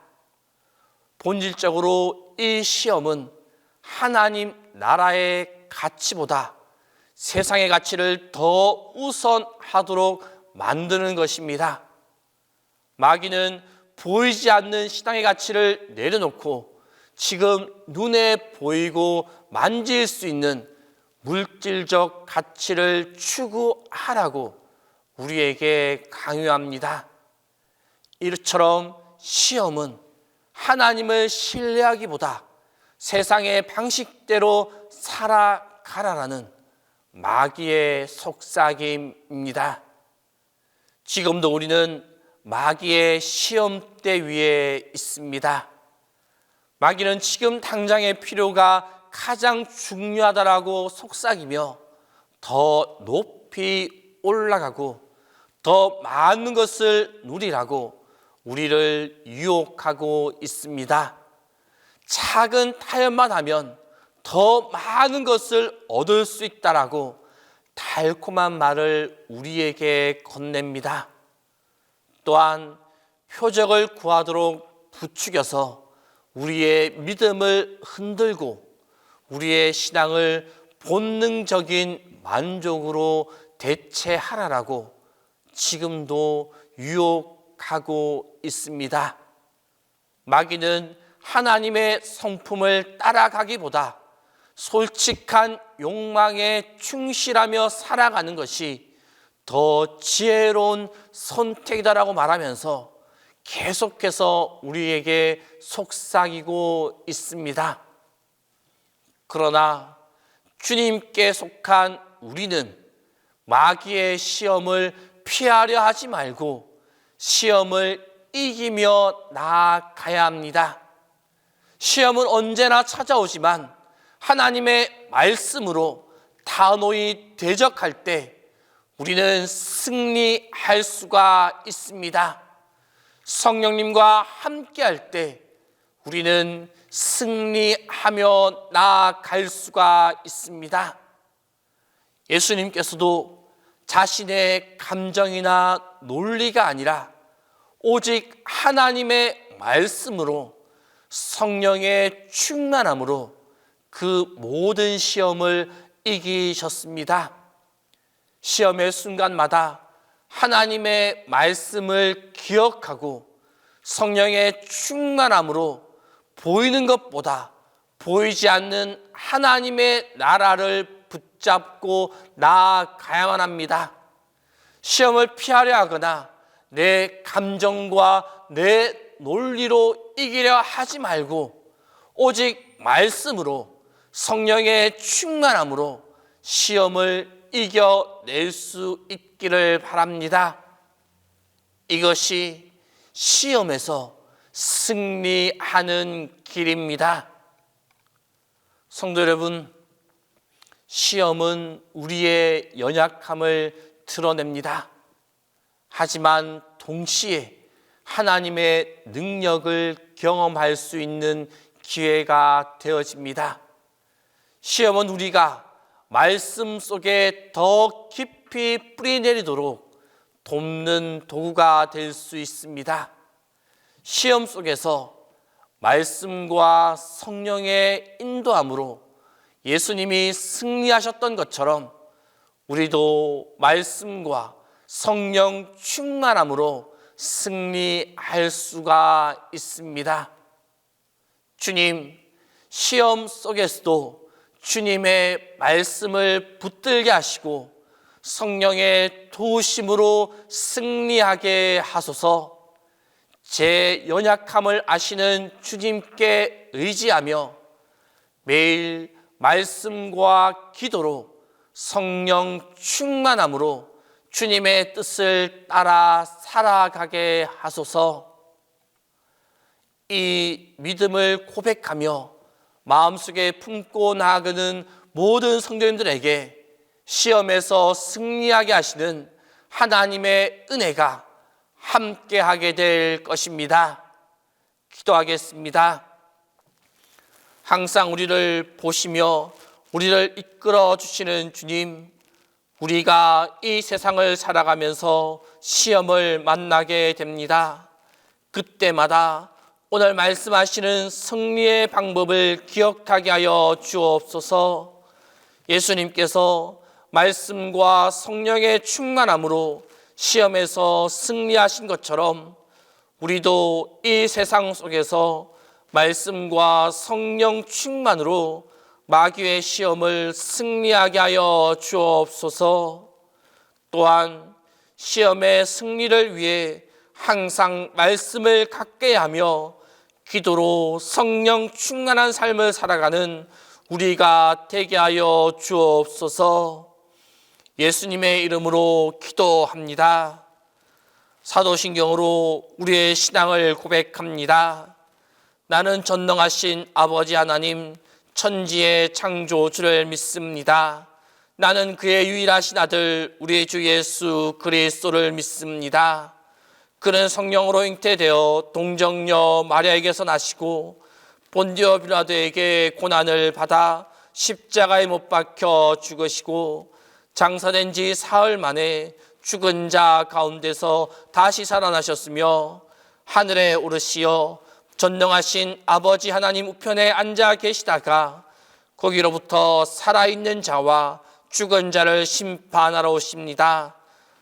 본질적으로 이 시험은 하나님 나라의 가치보다 세상의 가치를 더 우선하도록 만드는 것입니다. 마귀는 보이지 않는 신앙의 가치를 내려놓고 지금 눈에 보이고 만질 수 있는 물질적 가치를 추구하라고 우리에게 강요합니다. 이처럼 시험은 하나님을 신뢰하기보다 세상의 방식대로 살아가라라는 마귀의 속삭임입니다. 지금도 우리는 마귀의 시험대 위에 있습니다. 마귀는 지금 당장의 필요가 가장 중요하다라고 속삭이며 더 높이 올라가고 더 많은 것을 누리라고 우리를 유혹하고 있습니다. 작은 타협만 하면 더 많은 것을 얻을 수 있다라고 달콤한 말을 우리에게 건넵니다. 또한 표적을 구하도록 부추겨서 우리의 믿음을 흔들고 우리의 신앙을 본능적인 만족으로 대체하라라고 지금도 유혹하고 있습니다. 마귀는 하나님의 성품을 따라가기보다 솔직한 욕망에 충실하며 살아가는 것이 더 지혜로운 선택이다라고 말하면서 계속해서 우리에게 속삭이고 있습니다. 그러나 주님께 속한 우리는 마귀의 시험을 피하려 하지 말고 시험을 이기며 나아가야 합니다. 시험은 언제나 찾아오지만 하나님의 말씀으로 단호히 대적할 때 우리는 승리할 수가 있습니다. 성령님과 함께할 때 우리는 승리하며 나아갈 수가 있습니다. 예수님께서도 자신의 감정이나 논리가 아니라 오직 하나님의 말씀으로 성령의 충만함으로 그 모든 시험을 이기셨습니다. 시험의 순간마다 하나님의 말씀을 기억하고 성령의 충만함으로 보이는 것보다 보이지 않는 하나님의 나라를 붙잡고 나아가야만 합니다. 시험을 피하려 하거나 내 감정과 내 논리로 이기려 하지 말고 오직 말씀으로 성령의 충만함으로 시험을 이겨낼 수 있기를 바랍니다. 이것이 시험에서 승리하는 길입니다. 성도 여러분, 시험은 우리의 연약함을 드러냅니다. 하지만 동시에 하나님의 능력을 경험할 수 있는 기회가 되어집니다. 시험은 우리가 말씀 속에 더 깊이 뿌리내리도록 돕는 도구가 될 수 있습니다. 시험 속에서 말씀과 성령의 인도함으로 예수님이 승리하셨던 것처럼 우리도 말씀과 성령 충만함으로 승리할 수가 있습니다. 주님, 시험 속에서도 주님의 말씀을 붙들게 하시고 성령의 도우심으로 승리하게 하소서. 제 연약함을 아시는 주님께 의지하며 매일 말씀과 기도로 성령 충만함으로 주님의 뜻을 따라 살아가게 하소서. 이 믿음을 고백하며 마음속에 품고 나아가는 모든 성도님들에게 시험에서 승리하게 하시는 하나님의 은혜가 함께하게 될 것입니다. 기도하겠습니다. 항상 우리를 보시며 우리를 이끌어 주시는 주님, 우리가 이 세상을 살아가면서 시험을 만나게 됩니다. 그때마다 오늘 말씀하시는 승리의 방법을 기억하게 하여 주옵소서. 예수님께서 말씀과 성령의 충만함으로 시험에서 승리하신 것처럼 우리도 이 세상 속에서 말씀과 성령 충만으로 마귀의 시험을 승리하게 하여 주옵소서. 또한 시험의 승리를 위해 항상 말씀을 갖게 하며 기도로 성령 충만한 삶을 살아가는 우리가 되게 하여 주옵소서. 예수님의 이름으로 기도합니다. 사도신경으로 우리의 신앙을 고백합니다. 나는 전능하신 아버지 하나님, 천지의 창조주를 믿습니다. 나는 그의 유일하신 아들 우리 주 예수 그리스도를 믿습니다. 그는 성령으로 잉태되어 동정녀 마리아에게서 나시고 본디오 빌라도에게 고난을 받아 십자가에 못 박혀 죽으시고 장사된 지 사흘 만에 죽은 자 가운데서 다시 살아나셨으며 하늘에 오르시어 전능하신 아버지 하나님 우편에 앉아 계시다가 거기로부터 살아있는 자와 죽은 자를 심판하러 오십니다.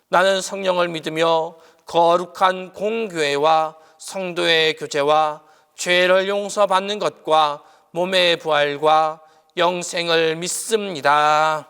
나는 성령을 믿으며 거룩한 공교회와 성도의 교제와 죄를 용서받는 것과 몸의 부활과 영생을 믿습니다.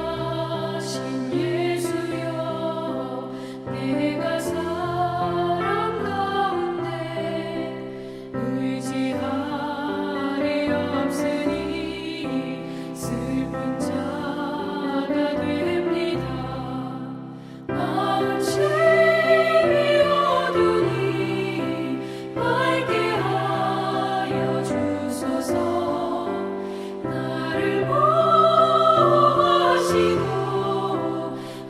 자비하신 예수여, 내가 사랑 가운데 의지하리 없으니 슬픈 자가 됩니다. 마음 심히 어두니 밝게 하여 주소서. 나를 보호하시고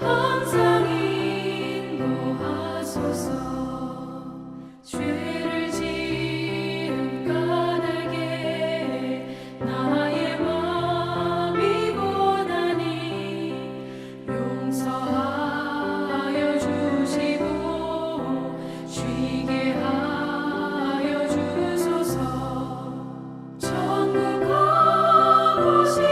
항상 인도하소서. 죄를 지은 까닭에 나의 마음이 고나니 용서하여 주시고 쉬게 하여 주소서. 천국 가고 싶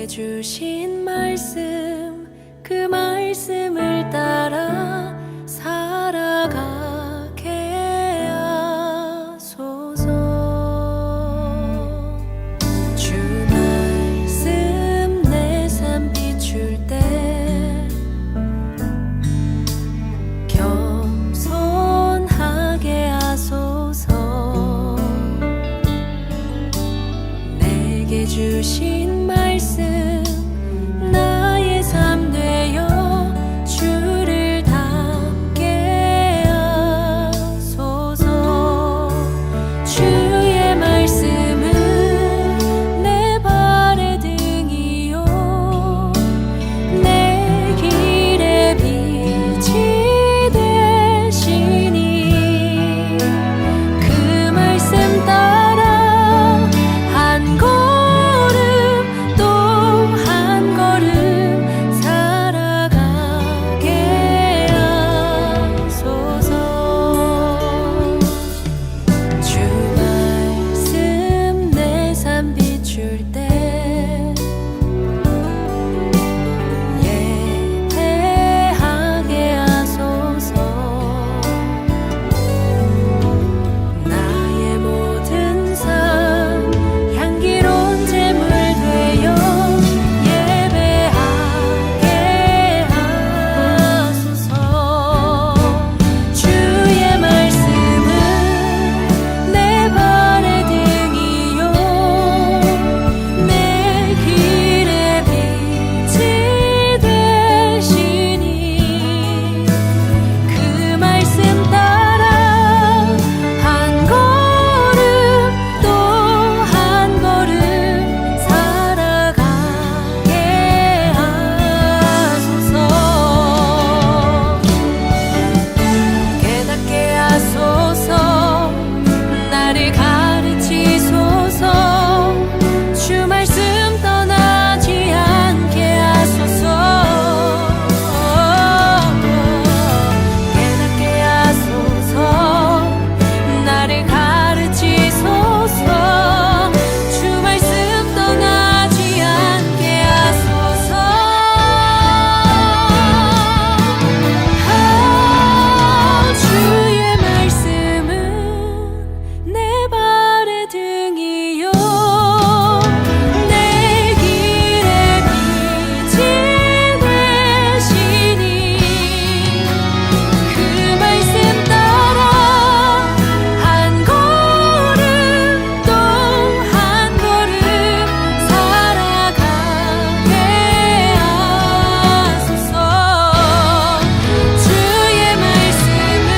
내게 주신 말씀 그 말씀을 따라 살아가게 하소서. 주 말씀 내 삶 비출 때 겸손하게 하소서. 내게 주신 말씀 나의 삶 되어 주를 닮게 하소서. 주의 말씀은 내 발의 등이요 내 길의 빛이 되시니 그 말씀 따라 한 걸음 또 한 걸음 살아가게 하소서. 주 말씀 내 삶 비출 때 예배하게 하소서. 나의 모든 삶 향기로운 제물 되어 예배하게 하소서. 주의 말씀은 내 발의 등이요 내 길의 빛이 되시니 그 말씀 따라 한 걸음 또 한 걸음 살아가게 하소서. 깨닫게 하소서. 나를 가르치소서. 주 말씀 떠나지 않게 하소서. 깨닫게 하소서. 나를 가르치소서. 주 말씀 떠나지 않게 하소서. 주의 말씀은 내 발의 등이요 내 길의 빛이 되시니 그 말씀 따라 한 걸음 또 한 걸음 살아가게 하소서. 주의 말씀은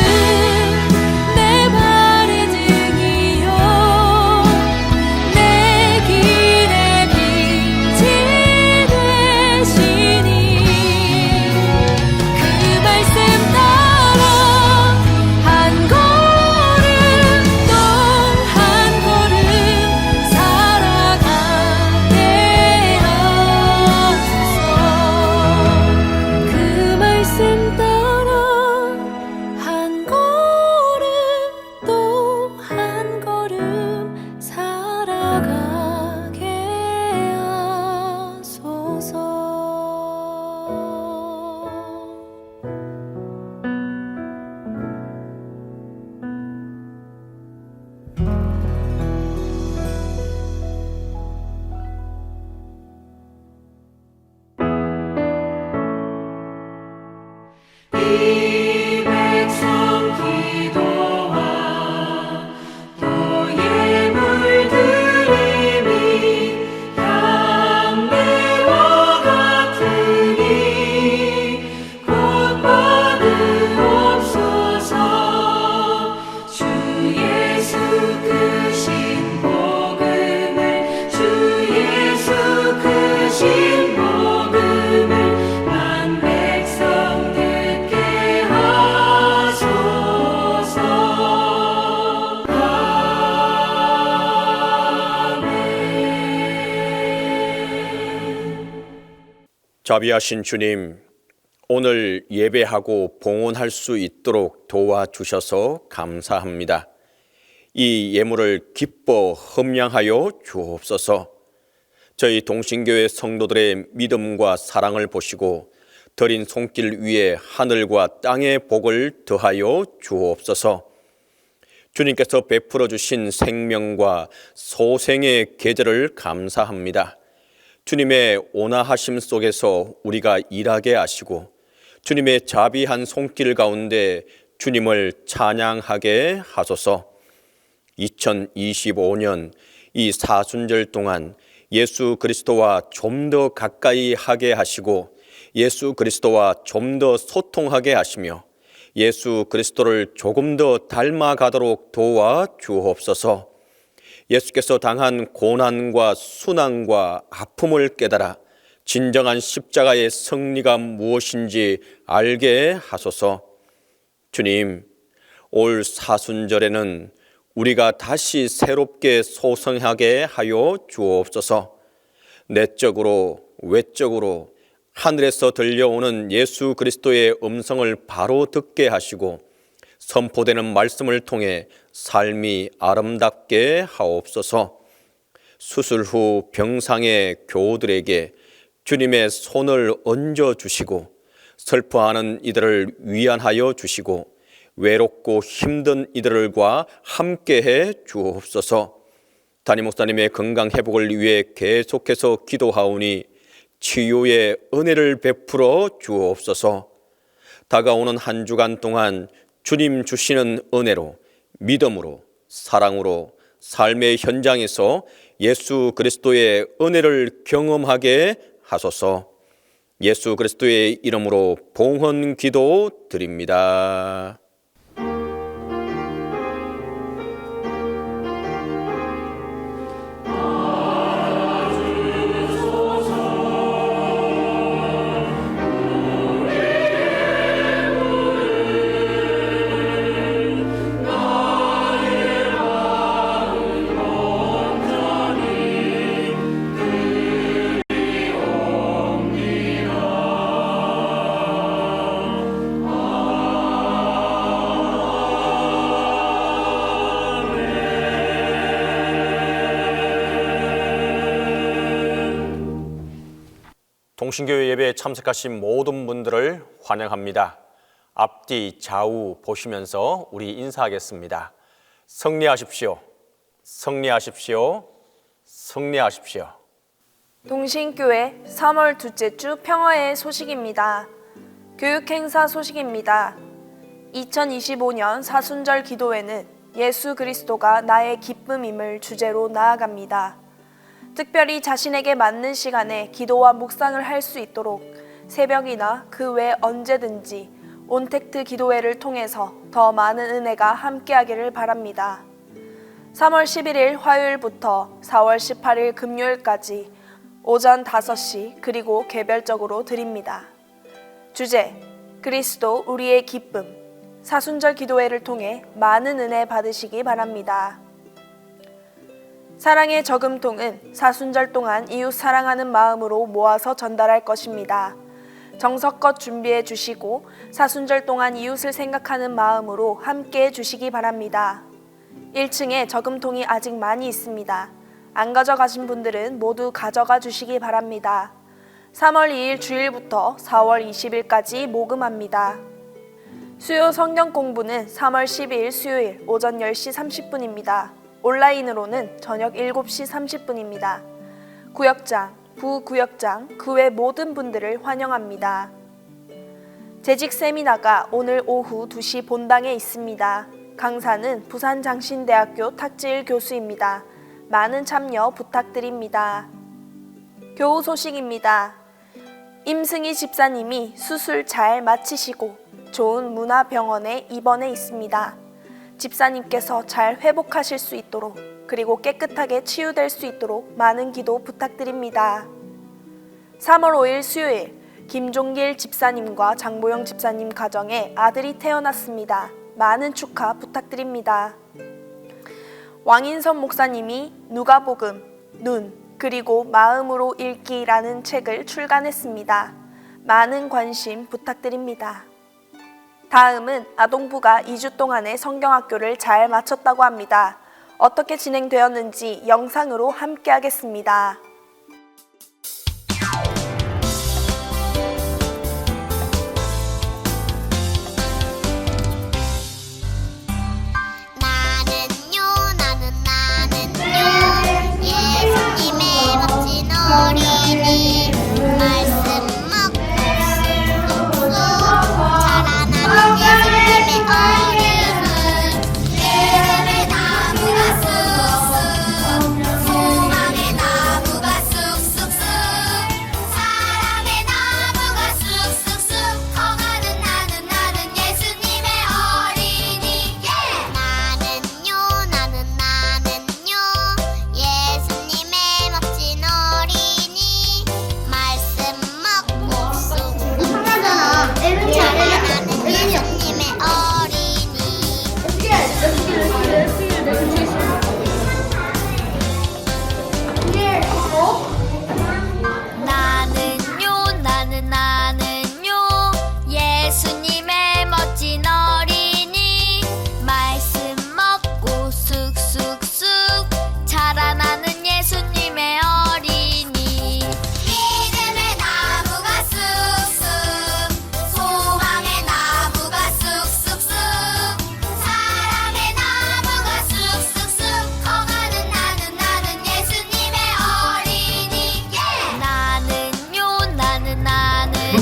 내 발의 등이요 내 길의 빛이 되시니 그 말씀 따라 한 걸음 또 한 걸음 살아가게 하소서. 그 말씀 따라 한 걸음 또 한 걸음 살아가게 하소서. 이 백성 기도와 또 예물 드림이 향내와 같으니 곧 받으옵소서. 주 예수 크신 복음을 주 예수 크신 복음을 만 백성 듣게 하소서. 자비하신 주님, 오늘 예배하고 봉헌할 수 있도록 도와주셔서 감사합니다. 이 예물을 기뻐 흠양하여 주옵소서. 저희 동신교회 성도들의 믿음과 사랑을 보시고 드린 손길 위에 하늘과 땅의 복을 더하여 주옵소서. 주님께서 베풀어 주신 생명과 소생의 계절을 감사합니다. 주님의 온화하심 속에서 우리가 일하게 하시고 주님의 자비한 손길 가운데 주님을 찬양하게 하소서. 2025년 이 사순절 동안 예수 그리스도와 좀 더 가까이 하게 하시고 예수 그리스도와 좀 더 소통하게 하시며 예수 그리스도를 조금 더 닮아가도록 도와 주옵소서. 예수께서 당한 고난과 순환과 아픔을 깨달아 진정한 십자가의 승리가 무엇인지 알게 하소서. 주님, 올 사순절에는 우리가 다시 새롭게 소성하게 하여 주옵소서. 내적으로 외적으로 하늘에서 들려오는 예수 그리스도의 음성을 바로 듣게 하시고 선포되는 말씀을 통해 삶이 아름답게 하옵소서. 수술 후 병상의 교우들에게 주님의 손을 얹어 주시고 슬퍼하는 이들을 위안하여 주시고 외롭고 힘든 이들과 함께해 주옵소서. 담임 목사님의 건강 회복을 위해 계속해서 기도하오니 치유의 은혜를 베풀어 주옵소서. 다가오는 한 주간 동안 주님 주시는 은혜로 믿음으로 사랑으로 삶의 현장에서 예수 그리스도의 은혜를 경험하게 하소서. 예수 그리스도의 이름으로 봉헌 기도 드립니다. 동신교회 예배에 참석하신 모든 분들을 환영합니다. 앞뒤 좌우 보시면서 우리 인사하겠습니다. 승리하십시오. 승리하십시오. 승리하십시오. 동신교회 3월 둘째 주 평화의 소식입니다. 교육행사 소식입니다. 2025년 사순절 기도회는 예수 그리스도가 나의 기쁨임을 주제로 나아갑니다. 특별히 자신에게 맞는 시간에 기도와 묵상을 할 수 있도록 새벽이나 그 외 언제든지 온택트 기도회를 통해서 더 많은 은혜가 함께하기를 바랍니다. 3월 11일 화요일부터 4월 18일 금요일까지 오전 5시 그리고 개별적으로 드립니다. 주제, 그리스도 우리의 기쁨. 사순절 기도회를 통해 많은 은혜 받으시기 바랍니다. 사랑의 저금통은 사순절 동안 이웃 사랑하는 마음으로 모아서 전달할 것입니다. 정성껏 준비해 주시고 사순절 동안 이웃을 생각하는 마음으로 함께 해 주시기 바랍니다. 1층에 저금통이 아직 많이 있습니다. 안 가져가신 분들은 모두 가져가 주시기 바랍니다. 3월 2일 주일부터 4월 20일까지 모금합니다. 수요 성경 공부는 3월 12일 수요일 오전 10시 30분입니다. 온라인으로는 저녁 7시 30분입니다. 구역장, 부구역장, 그 외 모든 분들을 환영합니다. 재직 세미나가 오늘 오후 2시 본당에 있습니다. 강사는 부산장신대학교 탁지일 교수입니다. 많은 참여 부탁드립니다. 교우 소식입니다. 임승희 집사님이 수술 잘 마치시고 좋은 문화병원에 입원해 있습니다. 집사님께서 잘 회복하실 수 있도록 그리고 깨끗하게 치유될 수 있도록 많은 기도 부탁드립니다. 3월 5일 수요일 김종길 집사님과 장보영 집사님 가정에 아들이 태어났습니다. 많은 축하 부탁드립니다. 왕인선 목사님이 누가복음, 눈, 그리고 마음으로 읽기라는 책을 출간했습니다. 많은 관심 부탁드립니다. 다음은 아동부가 2주 동안의 성경학교를 잘 마쳤다고 합니다. 어떻게 진행되었는지 영상으로 함께 하겠습니다.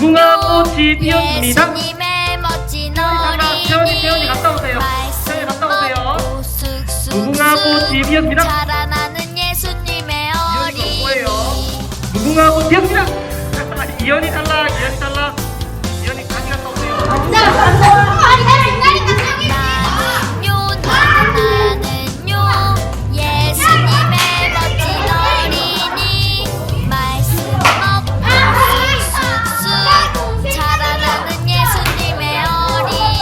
무궁화 꽃이 피었습니다. 예수님의 멋진 태연이 어린이 갔다 오세요. 태연이 갔다 오세요. 무궁화 꽃이 피었습니다. 자라나는 예수님의 어린이 무궁화 꽃 피었습니다. 이현이 탈락. 이현이 다시 갔다 오세요. 나는요 예수님의 멋진 어린이 말씀 먹고 쑥쑥쑥 자라나는 예수님의 어린이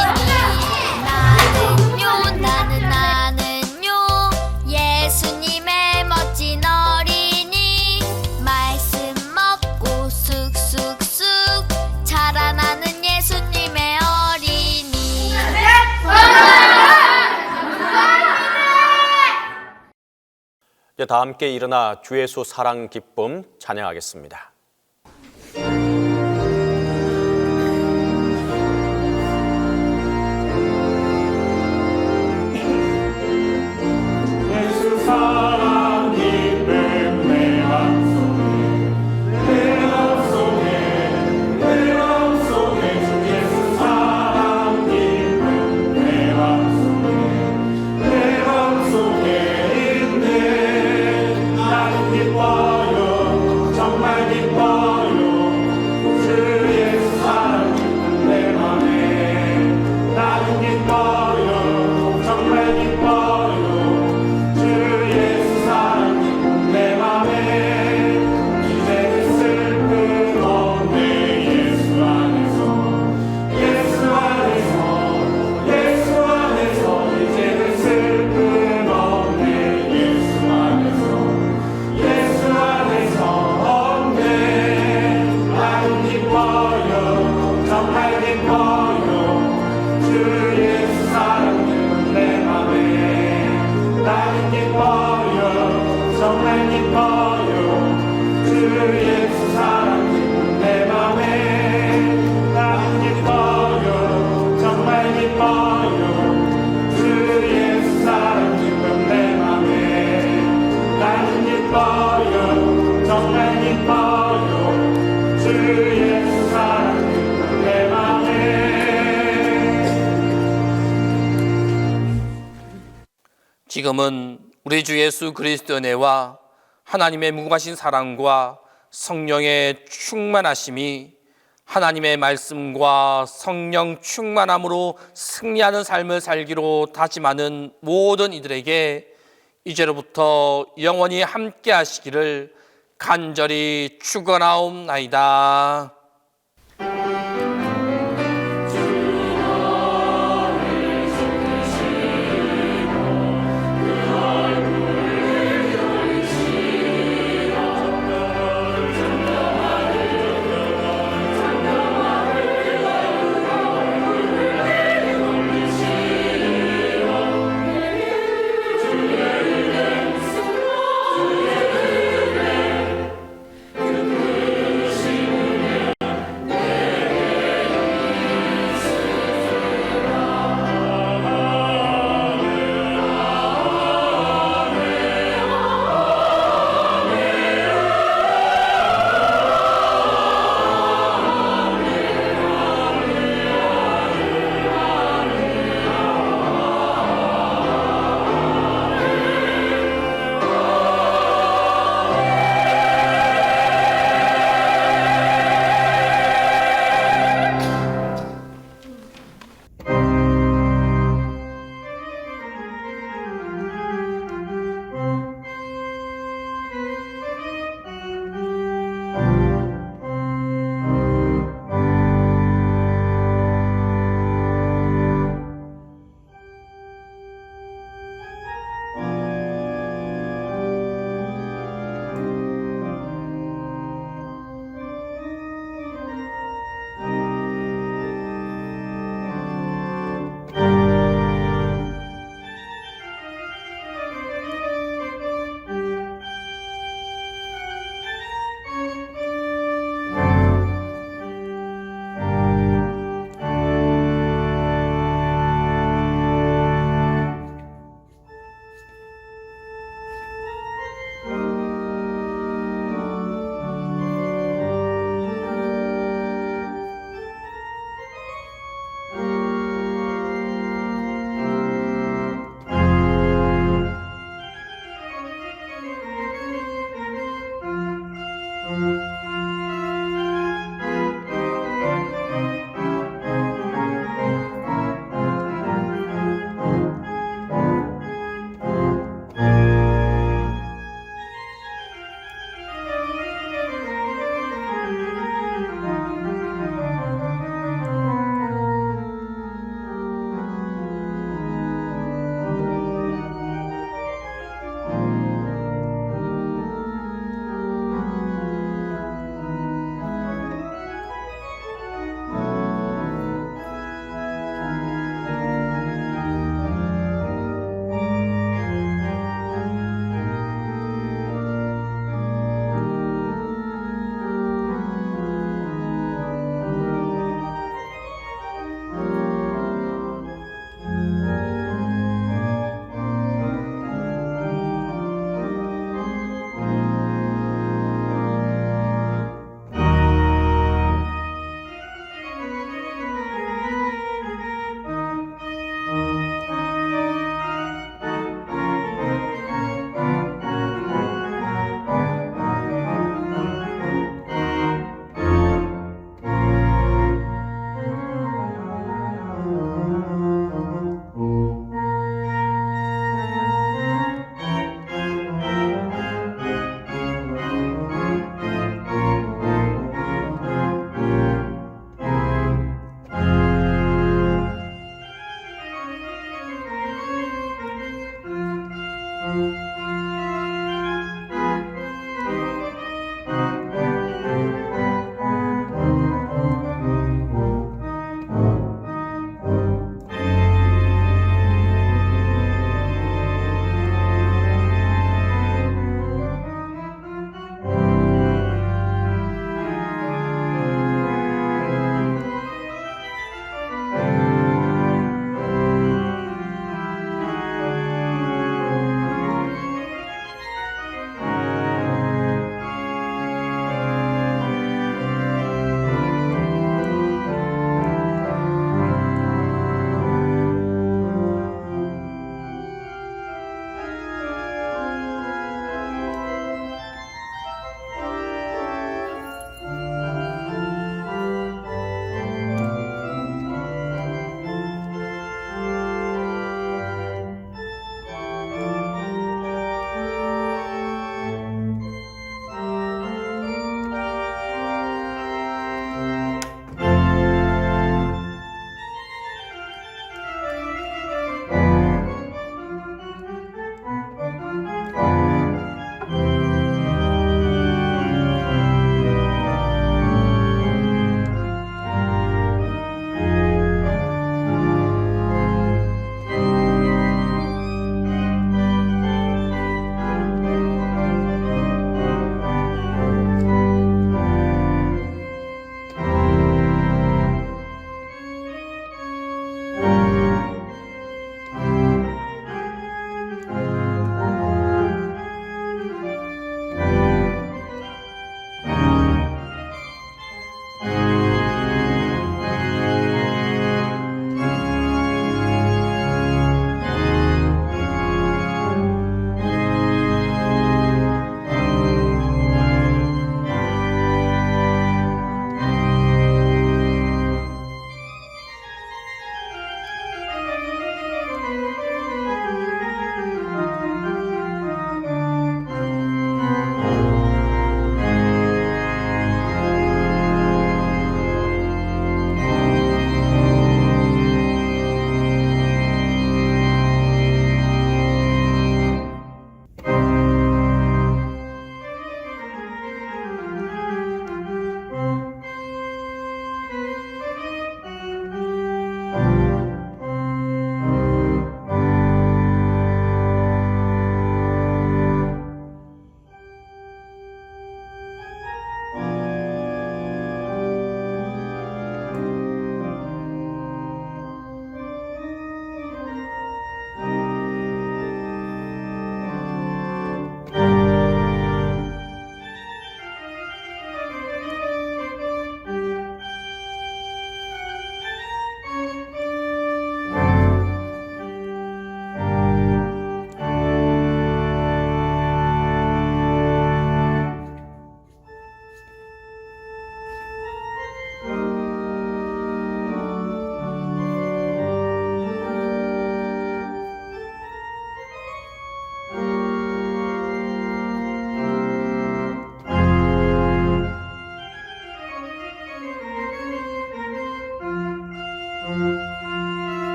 나는요 예수님의 멋진 어린이 말씀 먹고 쑥쑥쑥 자라나는 예수님의 어린이 이제 다 함께 일어나 주 예수 사랑 기쁨 찬양하겠습니다. 예수 사랑 기쁨 내 맘속에 주 예수 사랑 기쁨 내 맘속에 있네. 나는 기뻐요 정말 기뻐요 주 예수 사랑 기쁨 내 맘에. 나는 기뻐요 정말 기뻐요 주 예수 사랑 기쁨 내 맘에. 이제는 슬픔 없네 예수 안에서 이제는 슬픔 없네 예수 안에서 없네. 나는 기뻐요 정말 기뻐요 주 예수 사랑 기쁨 내 맘에. 나는 기뻐요 정말 기뻐요 주 예수 사랑 기쁨 내 맘에. 나는 기뻐요 정말 기뻐요 주 예수 사랑 기쁨 내 맘에. 나는 기뻐요 정말 기뻐요 주 예수 사랑 기쁨 내 맘에. 지금은 우리 주 예수 그리스도의 은혜와 하나님의 무궁하신 사랑과 성령의 충만하심이 하나님의 말씀과 성령 충만함으로 승리하는 삶을 살기로 다짐하는 모든 이들에게 이제로부터 영원히 함께 하시기를 간절히 축원하옵나이다.